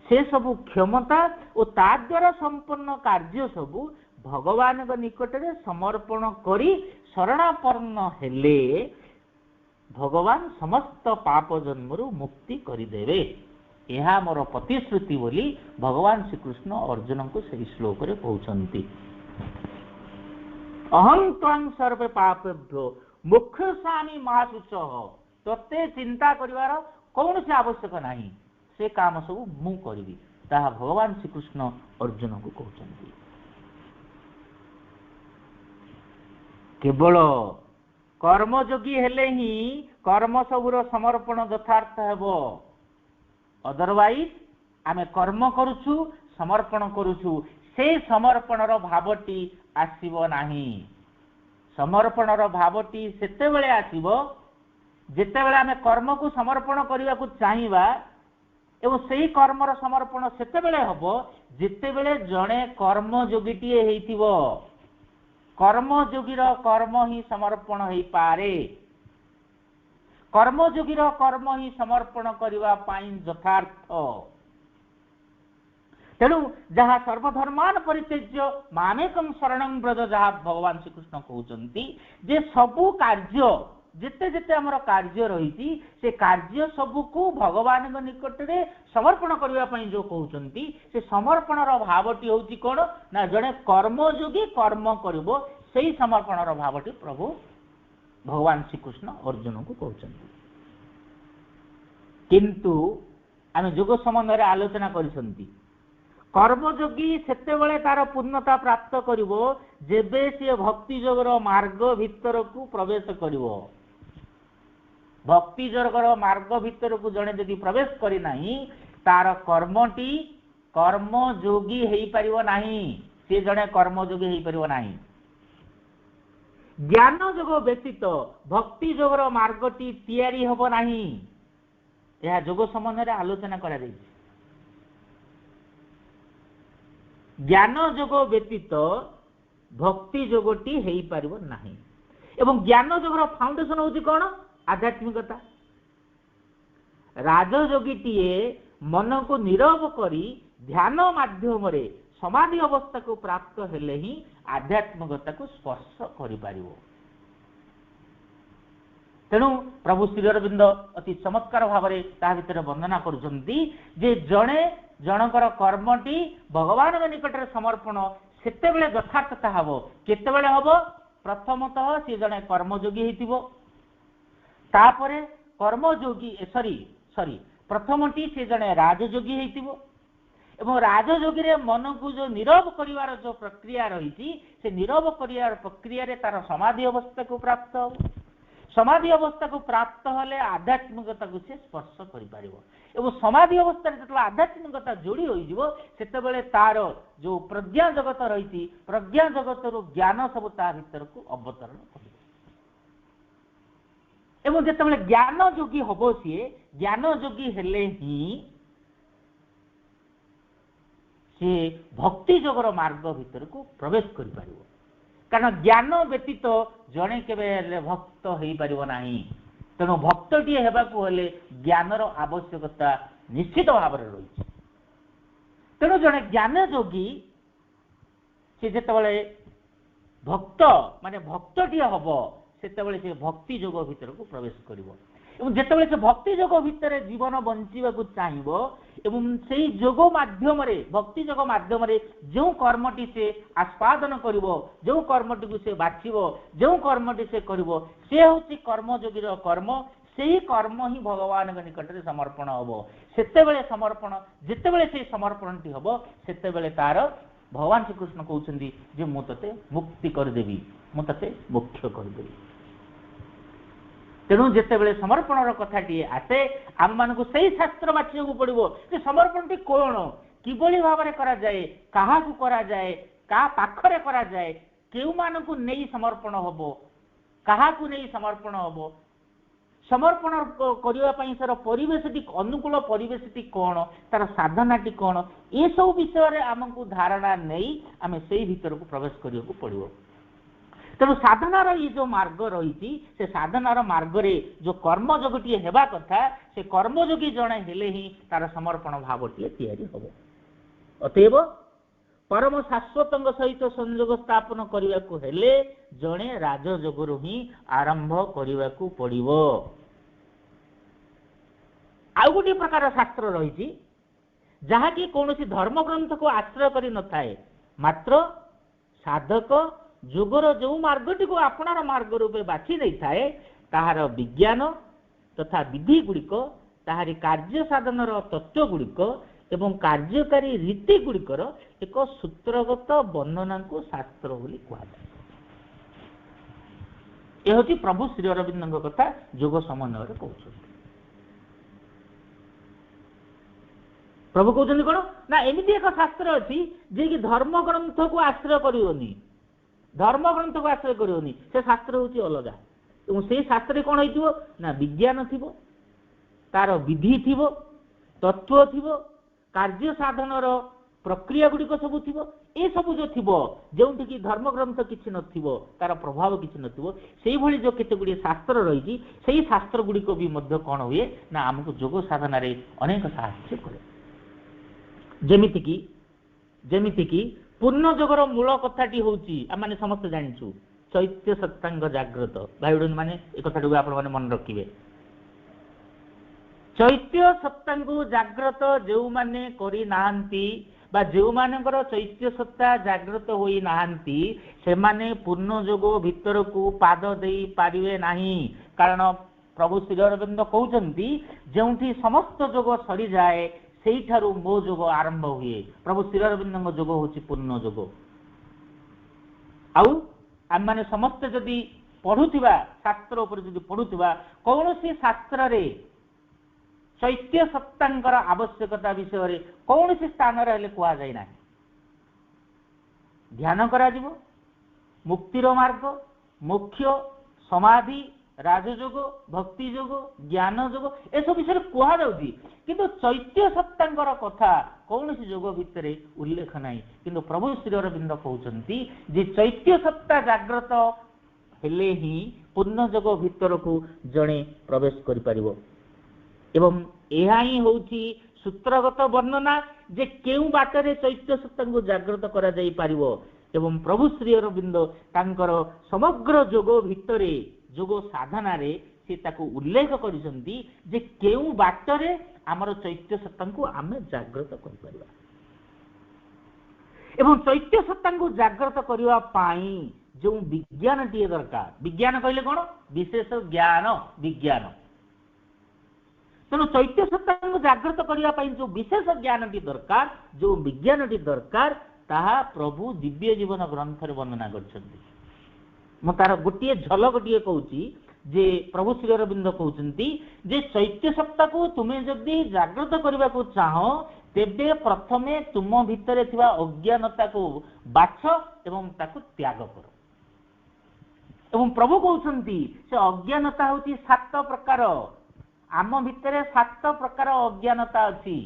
से सबु क्षमता और ता द्वारा संपन्न कार्य सबु भगवान को निकट में समर्पण करी शरणापन्न हेले भगवान समस्त पाप जन्मरु मुक्ति करिदेवे। यह मोर प्रतिश्रुति बोली भगवान श्री कृष्ण अर्जुन को सही श्लोक रे कहउछन्ती। अहं त्वां सर्व पापेभ्यो मुख्य स्वामी मा शुचः। तते चिंता करिवार कौन से आवश्यक नहीं। से काम सब मु करिवि ताहा भगवान श्रीकृष्ण अर्जुन को कहउछन्ति। केवल कर्मयोगी हेले ही कर्म सबुर समर्पण यथार्थ हेबो, अदरवाइज आमे कर्म करूछु समर्पण करूछु से समर्पणर भावटी आसीबो नाही। समर्पणर भावटी सेतेबेले आसीबो जेतेबेले आमे कर्म को समर्पण करने को चाहिबा एवं सही कर्मर समर्पण सेतेबेले हबो जेतेबेले जणे कर्मयोगीटीए हेइथिबो। कर्मयोगीर कर्म ही समर्पण हेइ पारे, कर्मयोगीर कर्म ही समर्पण करने पाई यथार्थ। तेणु जहाँ सर्वधर्मान परित्यज्य मामेकं शरणं व्रज जहाँ भगवान श्रीकृष्ण कहउचंती जे सबु कार्य जिते जिते आमर कार्य रही से कार्य सबू को भगवान निकट में समर्पण करने जो कहउचंती से समर्पणर भावटी होची कोन ना जड़े कर्मयोगी कर्म करिवो सेही समर्पणर भावटी प्रभु भगवान श्रीकृष्ण अर्जुन को कहउचंती। किंतु आमे जोग संबंध रे आलोचना करिसंती कर्मयोगी सेतेबेले तार पूर्णता प्राप्त करिवो जेबे से भक्ति जोगर मार्ग भीतर को प्रवेश करिवो। भक्ति जोगर मार्ग भीतर को जड़े यदि प्रवेश करी नाही तार कर्मटी कर्मयोगी हेई परिवो नाही, से जड़े कर्मयोगी हेई परिवो नाही। ज्ञान जोग व्यतीत भक्ति जोगर मार्गटी तैयारी हबो नाही। यह जोग संबंध रे आलोचना करा जायछि। ज्ञान जोग व्यतीत भक्ति जोगटी हेई परिवो नाही एवं ज्ञान जोगर फाउंडेशन होची कोन आध्यात्मिकता। राजयोगीटीए मन को नीरव करी ध्यान माध्यम रे समाधि अवस्था को प्राप्त हेले ही आध्यात्मिकता को स्पर्श करि पारिवो। तेणु प्रभु श्री अरविंद अति चमत्कार भाव में ता भितर वर्णना करुछंती जे जणे जनकर कर्मटी भगवान निकट में समर्पण सेतेबेले यथार्थता हबो। केतेबेले हबो? प्रथमतः से जणे कर्मयोगी हेतिबो, तापरे कर्मयोगी प्रथमटी से जणे राजयोगी हेतिबो एवं राजयोगी रे मन को जो नीरव करिवार जो प्रक्रिया रही से नीरव करिवार प्रक्रिया रे तार समाधि अवस्था को प्राप्त हो। समाधि अवस्था को प्राप्त हेले आध्यात्मिकता को से स्पर्श करि पारिबो एवं समाधि अवस्था जब आध्यात्मिकता जोड़ी होइजिवो सेतेबेले तार जो प्रज्ञा जगत रही प्रज्ञा जगत रो ज्ञान सब ता भीतर को अवतरण करिवो एवं जेतेबेले ज्ञान योगी हबो सिए ज्ञान योगी हेले ही से भक्ति जोगर मार्ग भीतर को प्रवेश करि पारिबो। कारण ज्ञान व्यतीत जड़े केबे भक्त हेई परिबो नाही। तेणु भक्तटीए हेबाकू हेले ज्ञानर आवश्यकता निश्चित भाव में रही। तेणु जड़े ज्ञान योगी से जेतेबेले भक्त माने भक्तटीए हबो सेतेबेले से भक्ति जोग भीतर को प्रवेश करिवो एवं जेतेबेले से भक्ति जोग भीतर जीवन बंचिबा को चाहिबो एवं सेही जोग माध्यम रे भक्ति जोग माध्यम रे जो कर्मटी से आस्वादन करिवो जो कर्मटी को से बाछिवो जो कर्मटी से करिवो से होची कर्मयोगीर कर्म। सेही कर्म ही भगवान के निकट रे समर्पण हबो। सेतेबेले समर्पण जेतेबेले से समर्पणटी हबो सेतेबेले तार भगवान श्री कृष्ण कहउछन्ती जे मु तते मुक्ति कर देबी मु तते मोक्ष कर देबी। तेणु जितेबले समर्पणर कथाटी आसे आम मान को सही शास्त्र बाछिया को पड़ो कि समर्पणटी कौन किभली भाव में करा जाए क्या करा जाए का पाखरे करा जाए केउ मान को नहीं समर्पण हबो क्या नहीं समर्पण हबो समर्पण करने सर परिवेशटी अनुकूल परिवेशटी कौन तार साधनाटी कौन ये सब विषय आमको धारणा नहीं आम से भीतर को प्रवेश करने को पड़ो। तेणु साधनार ये जो मार्ग रही से साधनार मार्ग रे जो कर्मयोगीटीए हेबा कथा से कर्मयोगी जड़े हेले ही तार समर्पण भावटीए तैयारी हबो। अतएव परम शाश्वत सहित संयोग स्थापन करने को हेले जड़े राजयोगरु ही आरंभ करने को पड़िबो। आउ गोटे प्रकार शास्त्र रही जहाँकि कौन धर्म ग्रंथ को आश्रय करि न थाए मात्र साधक जोगर जो मार्गटी को आपणार मार्ग रूपे बाछि नहीं थाए ताहार विज्ञान तथा विधि गुड़िक ତାହାରି କାର୍ଯ୍ୟ ସାଧନର ତତ୍ତ୍ୱ ଗୁଡ଼ିକ ଏବଂ କାର୍ଯ୍ୟକାରୀ ରୀତି ଗୁଡ଼ିକର ଏକ ସୂତ୍ରଗତ ବର୍ଣ୍ଣନାକୁ ଶାସ୍ତ୍ର ବୋଲି କୁହାଯାଏ। ଏ ହେଉଛି ପ୍ରଭୁ ଶ୍ରୀ ଅରବିନ୍ଦଙ୍କ କଥା ଯୋଗ ସମନ୍ୱୟରେ କହୁଛନ୍ତି। ପ୍ରଭୁ କହୁଛନ୍ତି କଣ ନା ଏମିତି ଏକ ଶାସ୍ତ୍ର ଅଛି ଯିଏକି ଧର୍ମଗ୍ରନ୍ଥକୁ ଆଶ୍ରୟ କରିବନି, ଧର୍ମଗ୍ରନ୍ଥକୁ ଆଶ୍ରୟ କରିବନି, ସେ ଶାସ୍ତ୍ର ହେଉଛି ଅଲଗା। ଏବଂ ସେଇ ଶାସ୍ତ୍ରରେ କଣ ହେଇଥିବ ନା ବିଜ୍ଞାନ ଥିବ, ତାର ବିଧି ଥିବ, ତତ୍ତ୍ୱ ଥିବ, କାର୍ଯ୍ୟ ସାଧନର ପ୍ରକ୍ରିୟା ଗୁଡ଼ିକ ସବୁ ଥିବ। ଏସବୁ ଯୋଉ ଥିବ, ଯେଉଁଠିକି ଧର୍ମଗ୍ରନ୍ଥ କିଛି ନଥିବ, ତାର ପ୍ରଭାବ କିଛି ନଥିବ, ସେଇଭଳି ଯୋଉ କେତେ ଗୁଡ଼ିଏ ଶାସ୍ତ୍ର ରହିଛି, ସେଇ ଶାସ୍ତ୍ର ଗୁଡ଼ିକ ବି ମଧ୍ୟ କଣ ହୁଏ ନା ଆମକୁ ଯୋଗ ସାଧନାରେ ଅନେକ ସାହାଯ୍ୟ କରେ। ଯେମିତିକି ପୂର୍ଣ୍ଣ ଯୋଗର ମୂଳ କଥାଟି ହଉଛି ଆମମାନେ ସମସ୍ତେ ଜାଣିଛୁ ଚୈତ୍ୟ ସତ୍ତାଙ୍ଗ ଜାଗ୍ରତ। ଭାଇ ଭଉଣୀ ମାନେ ଏ କଥାଟିକୁ ଆପଣମାନେ ମନେ ରଖିବେ। ଚୈତ୍ୟ ସତ୍ତାଙ୍କୁ ଜାଗ୍ରତ ଯେଉଁମାନେ କରିନାହାନ୍ତି ବା ଯେଉଁମାନଙ୍କର ଚୈତ୍ୟ ସତ୍ତା ଜାଗ୍ରତ ହୋଇନାହାନ୍ତି, ସେମାନେ ପୂର୍ଣ୍ଣ ଯୋଗ ଭିତରକୁ ପାଦ ଦେଇ ପାରିବେ ନାହିଁ। କାରଣ ପ୍ରଭୁ ଶ୍ରୀ ଅରବିନ୍ଦ କହୁଛନ୍ତି ଯେଉଁଠି ସମସ୍ତ ଯୋଗ ସରିଯାଏ ସେଇଠାରୁ ମୋ ଯୋଗ ଆରମ୍ଭ ହୁଏ। ପ୍ରଭୁ ଶ୍ରୀ ଅରବିନ୍ଦଙ୍କ ଯୋଗ ହେଉଛି ପୂର୍ଣ୍ଣ ଯୋଗ। ଆଉ ଆମମାନେ ସମସ୍ତେ ଯଦି ପଢୁଥିବା ଶାସ୍ତ୍ର ଉପରେ ଯଦି ପଢୁଥିବା, କୌଣସି ଶାସ୍ତ୍ରରେ ଚୈତ୍ୟ ସତ୍ତାଙ୍କର ଆବଶ୍ୟକତା ବିଷୟରେ କୌଣସି ସ୍ଥାନରେ ହେଲେ କୁହାଯାଇ ନାହିଁ। ଧ୍ୟାନ କରାଯିବ, ମୁକ୍ତିର ମାର୍ଗ, ମୋକ୍ଷ, ସମାଧି, ରାଜଯୋଗ, ଭକ୍ତି ଯୋଗ, ଜ୍ଞାନ ଯୋଗ ଏସବୁ ବିଷୟରେ କୁହାଯାଉଛି, କିନ୍ତୁ ଚୈତ୍ୟ ସତ୍ତାଙ୍କର କଥା କୌଣସି ଯୋଗ ଭିତରେ ଉଲ୍ଲେଖ ନାହିଁ। କିନ୍ତୁ ପ୍ରଭୁ ଶ୍ରୀ ଅରବିନ୍ଦ କହୁଛନ୍ତି ଯେ ଚୈତ୍ୟ ସତ୍ତା ଜାଗ୍ରତ ହେଲେ ହିଁ ପୂର୍ଣ୍ଣ ଯୋଗ ଭିତରକୁ ଜଣେ ପ୍ରବେଶ କରିପାରିବ। ଏବଂ ଏହା ହିଁ ହେଉଛି ସୂତ୍ରଗତ ବର୍ଣ୍ଣନା ଯେ କେଉଁ ବାଟରେ ଚୈତ୍ୟ ସତ୍ତାଙ୍କୁ ଜାଗ୍ରତ କରାଯାଇପାରିବ। ଏବଂ ପ୍ରଭୁ ଶ୍ରୀ ଅରବିନ୍ଦ ତାଙ୍କର ସମଗ୍ର ଯୋଗ ଭିତରେ, ଯୋଗ ସାଧନାରେ ସେ ତାକୁ ଉଲ୍ଲେଖ କରିଛନ୍ତି ଯେ କେଉଁ ବାଟରେ ଆମର ଚୈତ୍ୟ ସତ୍ତାଙ୍କୁ ଆମେ ଜାଗ୍ରତ କରିପାରିବା। ଏବଂ ଚୈତ୍ୟ ସତ୍ତାଙ୍କୁ ଜାଗ୍ରତ କରିବା ପାଇଁ ଯେଉଁ ବିଜ୍ଞାନଟିଏ ଦରକାର, ବିଜ୍ଞାନ କହିଲେ କଣ? ବିଶେଷ ଜ୍ଞାନ, ବିଜ୍ଞାନ। ତେଣୁ ଚୈତ୍ୟ ସତ୍ତାଙ୍କୁ ଜାଗ୍ରତ କରିବା ପାଇଁ ଯେଉଁ ବିଶେଷ ଜ୍ଞାନଟି ଦରକାର, ଯେଉଁ ବିଜ୍ଞାନଟି ଦରକାର, ତାହା ପ୍ରଭୁ ଦିବ୍ୟ ଜୀବନ ଗ୍ରନ୍ଥରେ ବର୍ଣ୍ଣନା କରିଛନ୍ତି। ମୁଁ ତାର ଗୋଟିଏ ଝଲକଟିଏ କହୁଛି ଯେ ପ୍ରଭୁ ଶ୍ରୀ ଅରବିନ୍ଦ କହୁଛନ୍ତି ଯେ ଚୈତ୍ୟ ସତ୍ତାକୁ ତୁମେ ଯଦି ଜାଗ୍ରତ କରିବାକୁ ଚାହଁ, ତେବେ ପ୍ରଥମେ ତୁମ ଭିତରେ ଥିବା ଅଜ୍ଞାନତାକୁ ବାଛ ଏବଂ ତାକୁ ତ୍ୟାଗ କର। ଏବଂ ପ୍ରଭୁ କହୁଛନ୍ତି ସେ ଅଜ୍ଞାନତା ହେଉଛି 7 ପ୍ରକାର। ଆମ ଭିତରେ 7 ପ୍ରକାର ଅଜ୍ଞାନତା ଅଛି।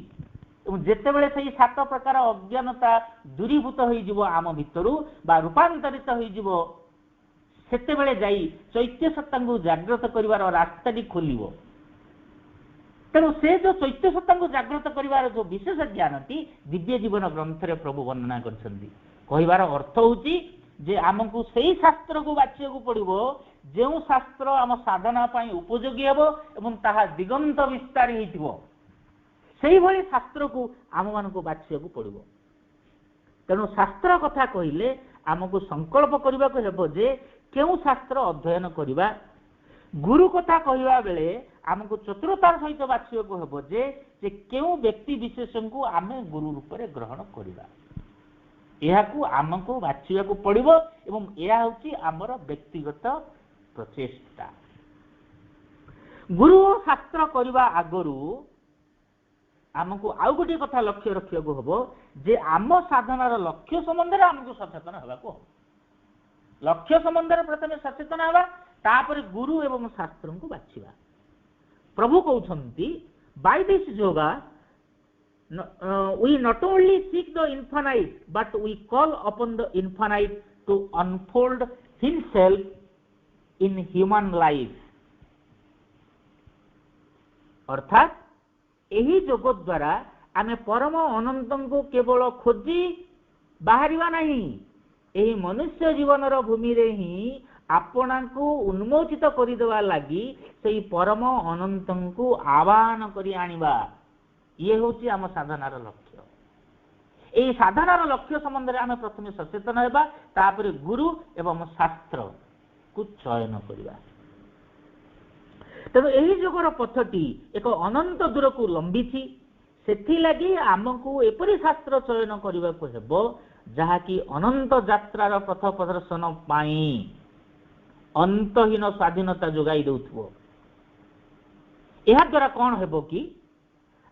ଏବଂ ଯେତେବେଳେ ସେଇ 7 ପ୍ରକାର ଅଜ୍ଞାନତା ଦୂରୀଭୂତ ହୋଇଯିବ ଆମ ଭିତରୁ ବା ରୂପାନ୍ତରିତ ହୋଇଯିବ, ସେତେବେଳେ ଯାଇ ଚୈତ୍ୟ ସତ୍ତାଙ୍କୁ ଜାଗ୍ରତ କରିବାର ରାସ୍ତାଟି ଖୋଲିବ। ତେଣୁ ସେ ଯେଉଁ ଚୈତ୍ୟ ସତ୍ତାଙ୍କୁ ଜାଗ୍ରତ କରିବାର ଯେଉଁ ବିଶେଷ ଜ୍ଞାନଟି ଦିବ୍ୟ ଜୀବନ ଗ୍ରନ୍ଥରେ ପ୍ରଭୁ ବର୍ଣ୍ଣନା କରିଛନ୍ତି। କହିବାର ଅର୍ଥ ହେଉଛି ଯେ ଆମକୁ ସେଇ ଶାସ୍ତ୍ରକୁ ବାଛିବାକୁ ପଡ଼ିବ ଯେଉଁ ଶାସ୍ତ୍ର ଆମ ସାଧନା ପାଇଁ ଉପଯୋଗୀ ହେବ ଏବଂ ତାହା ଦିଗନ୍ତ ବିସ୍ତାରୀ ହେଇଥିବ। ସେଇଭଳି ଶାସ୍ତ୍ରକୁ ଆମମାନଙ୍କୁ ବାଛିବାକୁ ପଡ଼ିବ। ତେଣୁ ଶାସ୍ତ୍ର କଥା କହିଲେ ଆମକୁ ସଂକଳ୍ପ କରିବାକୁ ହେବ ଯେ କେଉଁ ଶାସ୍ତ୍ର ଅଧ୍ୟୟନ କରିବା। ଗୁରୁ କଥା କହିବା ବେଳେ ଆମକୁ ଚତୁରତାର ସହିତ ବାଛିବାକୁ ହେବ ଯେ କେଉଁ ବ୍ୟକ୍ତି ବିଶେଷଙ୍କୁ ଆମେ ଗୁରୁ ରୂପରେ ଗ୍ରହଣ କରିବା। ଏହାକୁ ଆମକୁ ବାଛିବାକୁ ପଡ଼ିବ ଏବଂ ଏହା ହେଉଛି ଆମର ବ୍ୟକ୍ତିଗତ ପ୍ରଚେଷ୍ଟା। ଗୁରୁ ଶାସ୍ତ୍ର କରିବା ଆଗରୁ ଆମକୁ ଆଉ ଗୋଟିଏ କଥା ଲକ୍ଷ୍ୟ ରଖିବାକୁ ହେବ ଯେ ଆମ ସାଧନାର ଲକ୍ଷ୍ୟ ସମ୍ବନ୍ଧରେ ଆମକୁ ସଚେତନ ହେବାକୁ ହେବ। ଲକ୍ଷ୍ୟ ସମ୍ବନ୍ଧରେ ପ୍ରଥମେ ସଚେତନ ହେବା, ତାପରେ ଗୁରୁ ଏବଂ ଶାସ୍ତ୍ରଙ୍କୁ ବାଛିବା। ପ୍ରଭୁ କହୁଛନ୍ତି by this yoga we not only seek the infinite but we call upon the infinite to unfold himself in human life। ଅର୍ଥାତ୍ ଏହି ଯୋଗ ଦ୍ୱାରା ଆମେ ପରମ ଅନନ୍ତଙ୍କୁ କେବଳ ଖୋଜି ବାହାରିବା ନାହିଁ, ଏହି ମନୁଷ୍ୟ ଜୀବନର ଭୂମିରେ ହିଁ ଆପଣାକୁ ଉନ୍ମୋଚିତ କରିଦେବା ଲାଗି ସେହି ପରମ ଅନନ୍ତଙ୍କୁ ଆହ୍ୱାନ କରି ଆଣିବା। ଇଏ ହେଉଛି ଆମ ସାଧନାର ଲକ୍ଷ୍ୟ। ଏହି ସାଧନାର ଲକ୍ଷ୍ୟ ସମ୍ବନ୍ଧରେ ଆମେ ପ୍ରଥମେ ସଚେତନ ହେବା, ତାପରେ ଗୁରୁ ଏବଂ ଶାସ୍ତ୍ରକୁ ଚୟନ କରିବା। तेणु यही जोगर पथटी एक अनंत दूर को लंबी लगी आमको एपरी शास्त्र चयन करने को हेबो जहाँकि अनंत यात्रार पथ प्रदर्शन पाई अंतहीन स्वाधीनता जोगाई देउथबो। यह द्वारा कौन हेबो कि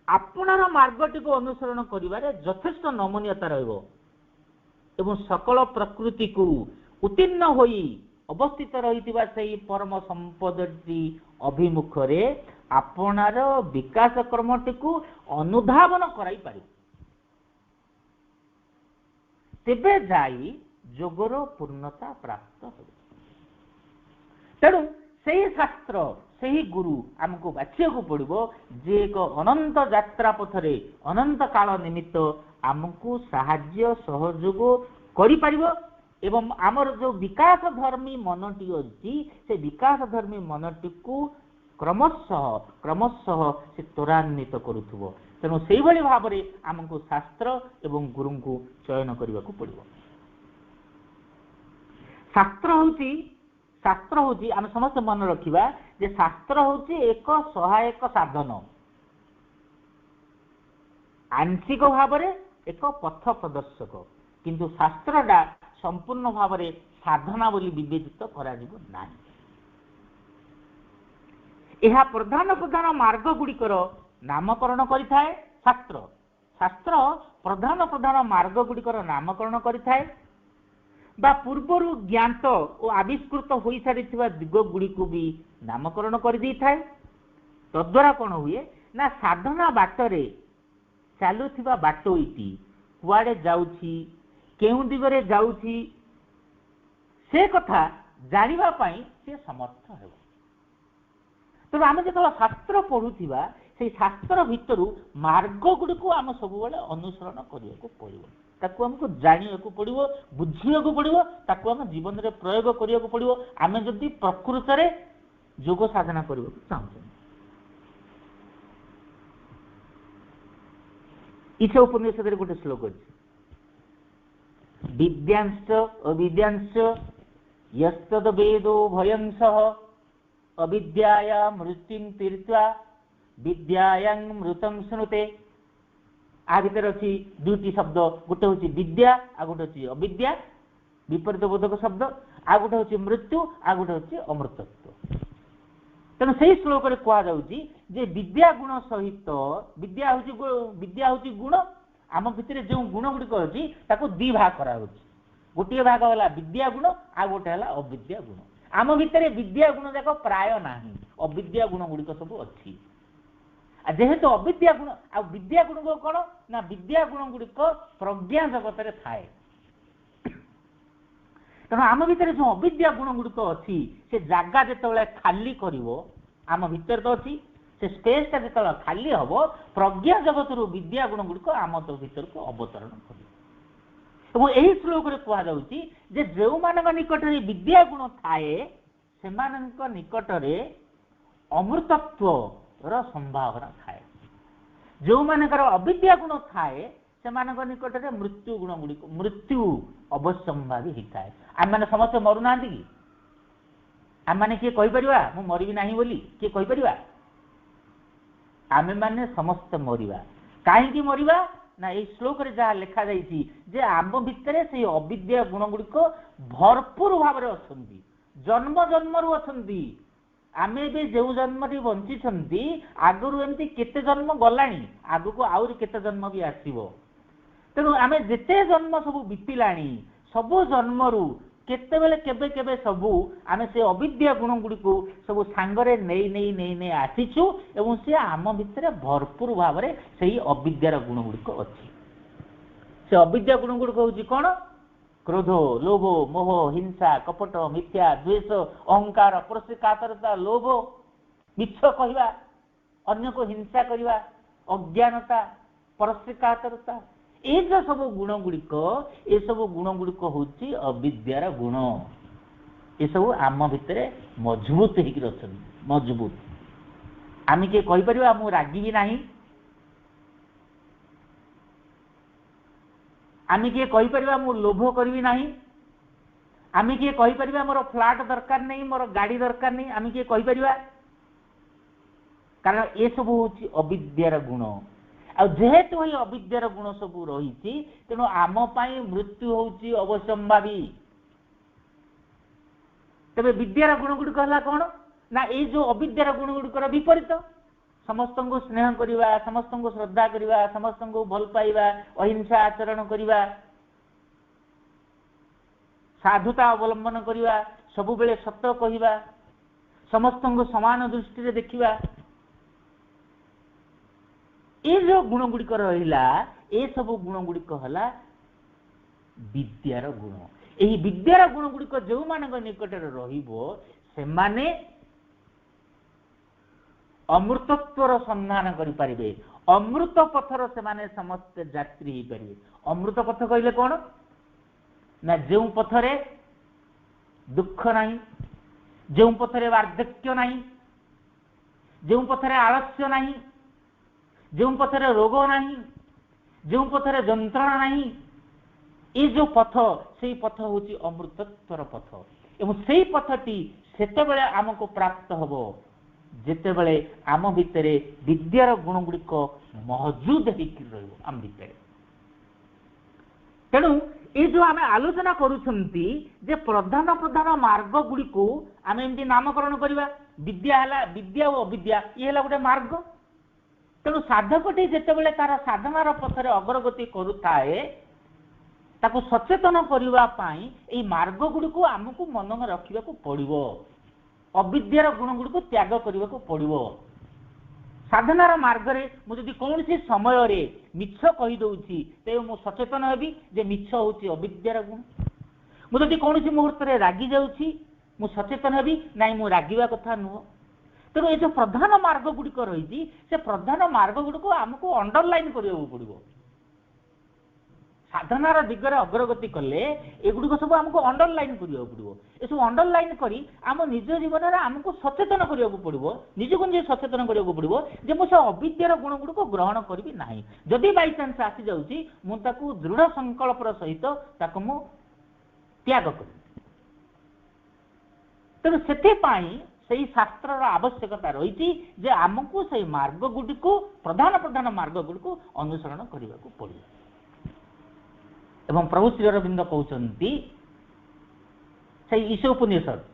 आपणार मार्गटी को अनुसरण करिवारे यथेष्ट नमनीयता रहिबो एवं सकल प्रकृति को उत्तीर्ण होई अवस्थित रहितिबा सेही परम संपदटी अभिमुखरे आपणार विकास कर्मटी को अनुधावन कराई पारि तेबे जाई जोगर पूर्णता प्राप्त हो। तेणु सही शास्त्र सही गुरु आमको बाछिया को पड़ो जे एक अनंत यात्रा पथरे अनंत काल निमित्त आमको साहाय्य सहयोग करि परिबो एवं आमर जो विकास धर्मी मनटी अछि से विकास धर्मी मनटी को क्रमशः से त्वरान्वित करुथबो। तेणु से भली भाव में आमको शास्त्र एवं गुरु को चयन करने को पड़ो। शास्त्र होची आम समस्त मन रखिबा जे शास्त्र होची एक सहायक साधन आंशिक भाव में एक पथ प्रदर्शक किंतु शास्त्रटा संपूर्ण भाव में साधना बोली विवेचित करा जिवो नाही। यह प्रधान प्रधान मार्ग गुड़िकर नामकरण करिथाए शास्त्र शास्त्र प्रधान प्रधान मार्ग गुड़िकर नामकरण करिथाए बा पूर्वर ज्ञात और आविष्कृत हो सारी दिग गुड़ी को भी नामकरण कर दी थाए। तद्वारा कौन हुए ना साधना बाटरे चलुवा बाटोईटी कुआड़े जाउछि केउ दिगरे जाउछि से कथा जानिबा पई से समर्थ हेबो। तेणु आम जो शास्त्र पढ़ुवा से शास्त्र भितर मार्ग गुड़ी को आम सब अनुसरण करने को पड़ो ताकू हमको जानिया को पड़ो बुझिया को पड़ो ताकू आम जीवन में प्रयोग करने को पड़ो आम जदि प्रकृत रे योग साधना करने को चाहूँ। ईशा उपनिषद गोटे श्लोक अच्छे विद्यांश अविद्यांश यस्तद वेदो भयंसः अविद्याया मृत्युं तीर्त्वा विद्यायां मृतं स्नुते। आ भीतर अच्छी दुईटी शब्द गोटे हूँ विद्या आ गोटे हूँ अविद्या विपरीत बोधक शब्द आ गोटे हूँ मृत्यु आ गोटे हूँ अमृतत्व। तेणु से श्लोक कहुचे विद्या गुण सहित विद्या हूँ गुण आम भितर जो गुण गुड़िक अच्छी दी भाग करा गोटे भाग है विद्या गुण आ गोटे है अविद्या गुण। आम भितर विद्या गुण जाक प्राय नाही अविद्या गुण गुड़िक सब अच्छी जेहेतु अविद्या गुण आ विद्या गुण को कौन ना विद्या गुण गुड़िक प्रज्ञा जगत रे थाए। तेणु आम भितर जो अविद्या गुण गुड़िक अच्छी से जगह जिते खाली करिवो आम भितर तो अच्छी से स्पेसटा जिते खाली हम प्रज्ञा जगत विद्या गुण गुड़िक आम तो भीतर को अवतरण कर। यही श्लोक कहुची जो मान निकट में विद्या गुण थाए से निकट में अमृतत्व संभावना थाए जो मानकर अविद्या गुण थाए से निकट में मृत्यु गुण गुड़िक मृत्यु अवश्यंभावी होता है। आम मैंने समस्त मरु ना कि आम मैंने किए कहीपर मु मरबी ना बोली किए कहीपर आम मैंने समस्त मरवा कहीं मरवा ना ये श्लोक रे जहाँ लिखा जाइए आम भितर से अविद्या गुण गुड़िक भरपूर भाव में अच्छा जन्म जन्मरू अच्छा आम ए जो जन्म बंची आगु एमती केते जन्म गला आग को आहरी केते जन्म भी आसो। तेणु आम जिते जन्म सब बीतला सबु जन्मरू केतेबेले केबे केबे सबू आम से अविद्या गुण गुड़िक सब सांगरे नहीं नहीं नहीं नहीं आसीचु एवं से आम भितर भरपूर भाव में से अविद्यार गुण गुड़िक अच्छी। से अविद्या गुण गुड़िक हूँ कौन क्रोध लोभ मोह हिंसा कपट मिथ्या द्वेष अहंकार परस्त्रीकातरता लोभ मिछ कहवा अन्य को हिंसा करवा अज्ञानता परस्त्रीकातरता ये जो सब गुण गुड़िक ये सब गुण गुड़िक हूँ अविद्यार गुण ये सब आम भितर मजबूत हो मजबूत आम किए कहीपर मु रागिबी ना आम किए कहीपर मु लोभ करी ना आम किए कहीपर मोर फ्लाट दरकार नहीं मोर गाड़ी दरकार नहीं आम किए कहीपर कारण ये सब हूँ अविद्यार गुण जेहेतु ये अविद्यार गुण सब रही तेणु आम मृत्यु हूँ अवश्यम्भावी तेरे विद्यार गुण गुड़िक है कौन ना ये जो अविद्यार गुण गुड़िकर विपरीत समस्त को स्नेह करवा समस्त को श्रद्धा करवा समस्त को भल पाइबा अहिंसा आचरण करवा साधुता अवलंबन करवा सबु बेले सत्य कहवा समस्त को समान दृष्टि देखा ये जो गुण गुड़िक रहा ये सब गुण गुड़िक है विद्यार गुण यही विद्यार गुण गुड़िक जो मान निकट रही अमृतत्वर संधान करें अमृत पथर से समस्त यात्री हो पारे अमृत पथ कहले कौन ना जो पथरे दुख नहीं जो पथरे वार्धक्य नहीं जो पथरे आलस्य नहीं जो पथरे रोग नहीं जो पथरे जंत्रणा नहीं ये जो पथ से पथ हूँ अमृतत्वर पथ एवं से पथटी सेते आमको प्राप्त हम जिते बड़े आम भितर विद्यार गुण गुड़िक मौजूद होम भितर तेणु ये जो आम आलोचना करुछंती जे प्रधान प्रधान मार्ग गुड़िक आम एमती नामकरण करवा विद्या है विद्या और अविद्या ये है गोटे मार्ग तेणु साधकटी जिते तार साधनार पथरे अग्रगति करुए ताको सचेतन करने मार्ग गुड़िक आमको मन में रखा पड़ो अविद्यार गुण गुड़िक त्याग करने को पड़ो साधनार मार्ग में मुझे कौन सी समय रे मिछ कहीदे तेज मु सचेतन हेबी जे मिछ हूँ अविद्यार गुण मुझे कौन सी मुहूर्त में रागी जाऊँगी मु सचेतन हेबी नाई मु रागिबा कथा नुह तेणु ये जो प्रधान मार्ग गुड़िक रही से प्रधान मार्ग गुड़िक आमको अंडरलाइन करने को पड़ो साधनार दिगरे अग्रगति कले एगुड़िक सब आमको अंडरलाइन करने पड़ो ये सब अंडरलाइन करी आम निज जीवन में आमको सचेतन करने को पड़ो निजको निजे सचेतन करने को पड़ो जे मुझे अविद्यार गुण गुड़िक ग्रहण करी ना जदि बाई चान्स आसी जाऊँगी मुझे दृढ़ संकल्पर सहित मु त्याग करी तेणु से शास्त्र आवश्यकता रही जे आमको से मार्ग गुड़िक प्रधान प्रधान मार्ग गुड़िक अनुसरण करने को पड़ो एवं प्रभु श्री अरविंद कहते से ईशोपनिषद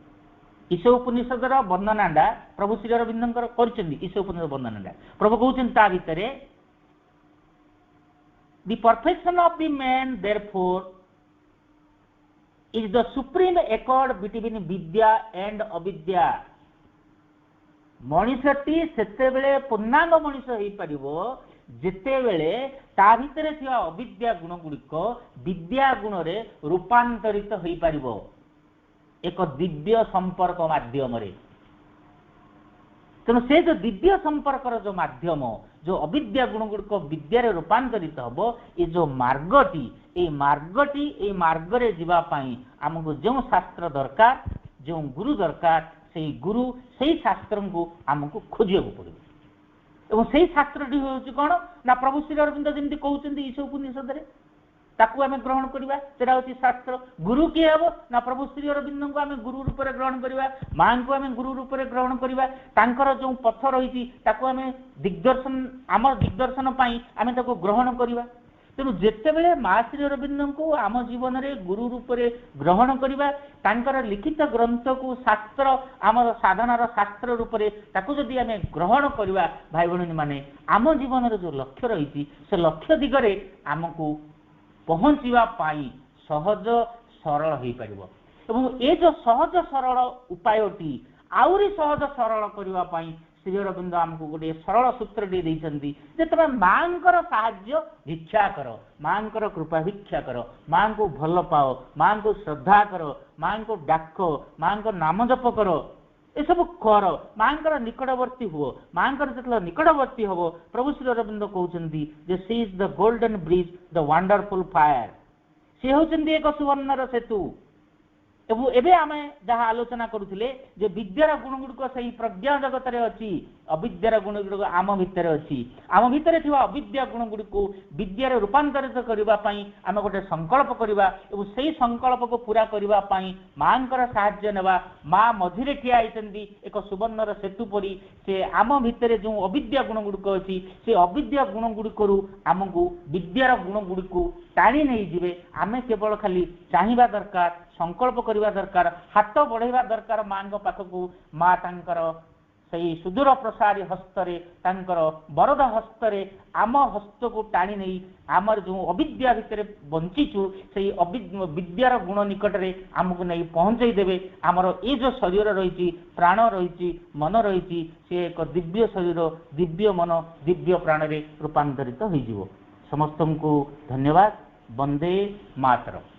वर्णनाटा प्रभु श्री अरविंद ईशोपनिषद वर्णनाटा प्रभु कहते भितर the perfection of the man therefore is the supreme accord between Vidya and अविद्या मनुष्यटी सेतेबेले पूर्णांग मनुष्य हो पारिबो जितेबेले ता भितर थिया अविद्या गुण गुड़िक विद्या गुण रे रूपांतरित हो पारिबो एक दिव्य संपर्क माध्यम तेणु से जो दिव्य संपर्कर जो माध्यम जो अविद्या गुण गुड़िक विद्या रे रूपांतरित हम ये जो मार्गटी मार्गरे जीवापाई आमको जो शास्त्र दरकार जो गुरु दरकार से गुरु से शास्त्र को आमको खोजिया पड़े एवं से शास्त्रटी हूँ कौन ना प्रभु श्री अरविंद जमी कहते ईशोपनिषद ताकू आम ग्रहण करवा सेटा हूँ शास्त्र गुरु किए हम ना प्रभु श्री अरविंद को आम गुरु रूप में ग्रहण करवा माँ को आम गुरु रूप में ग्रहण करवा तांकर जो पथ रही आम दिग्दर्शन आम दिग्दर्शन आम ग्रहण करवा तेणु जितेबले माँ श्री अरविंद को आम जीवन में गुरु रूप में ग्रहण करवा तांकर लिखित ग्रंथ को शास्त्र आम साधनार शास्त्र रूप में जदि आम ग्रहण करवा भाई भणी माने आम जीवन जो लक्ष्य रही से लक्ष्य दिगरे आमको पहुँचवा सहज सरल हो पार ये जो सहज सरल उपायटी आउरी सहज सरल करने श्री अरविंद आमको गोटे सरल सूत्र देते तुम माँ साहाय्य भिक्षा कर माँ कृपा भिक्षा कर माँ को भल पाओ माँ को श्रद्धा कर माँ को डाक माँ को नाम जप कर ये सब कर माँ निकटवर्ती हुओ माँ जो निकटवर्ती हम प्रभु श्री अरविंद कहते she is the golden bridge the wonderful fire she होती एक सुवर्णर सेतु एबे आमे जहाँ आलोचना करुले जे विद्यार गुण गुड़िक से प्रज्ञा जगत रे अच्छी अविद्यार गुण गुड़िक आम भितर अच्छी आम भितर थिबा अविद्या गुण गुड़िक विद्यार रूपांतरित करने आम गोटे संकल्प करवा से संकल्प को पूरा करने माँ साहाय्य नेबा माँ मझिरे ठिया होती एक सुवर्णर सेतु परी से आम भितर जो अविद्या गुण गुड़िक अच्छी से अविद्या गुण गुड़िक आमको विद्यार गुण गुड़िक टाणी नहीं जिवे आमे केवल खाली चाहिबा दरकार संकल्प करवा दरकार हाथ बढ़ेवा दरकार माँ पाखक माँ तांकर सही सुदूर प्रसारी हस्तरे तांकर वरद हस्तरे आम हस्त को टाणी नहीं आमर जो अविद्या भितर बंचीचु से विद्यार गुण निकटरे आमको नहीं पहुंचाई देवे आमर ये जो शरीर रही प्राण रही मन रही से एक दिव्य शरीर दिव्य मन दिव्य प्राण रे रूपांतरित हो समस्त को धन्यवाद। वंदे मातरम।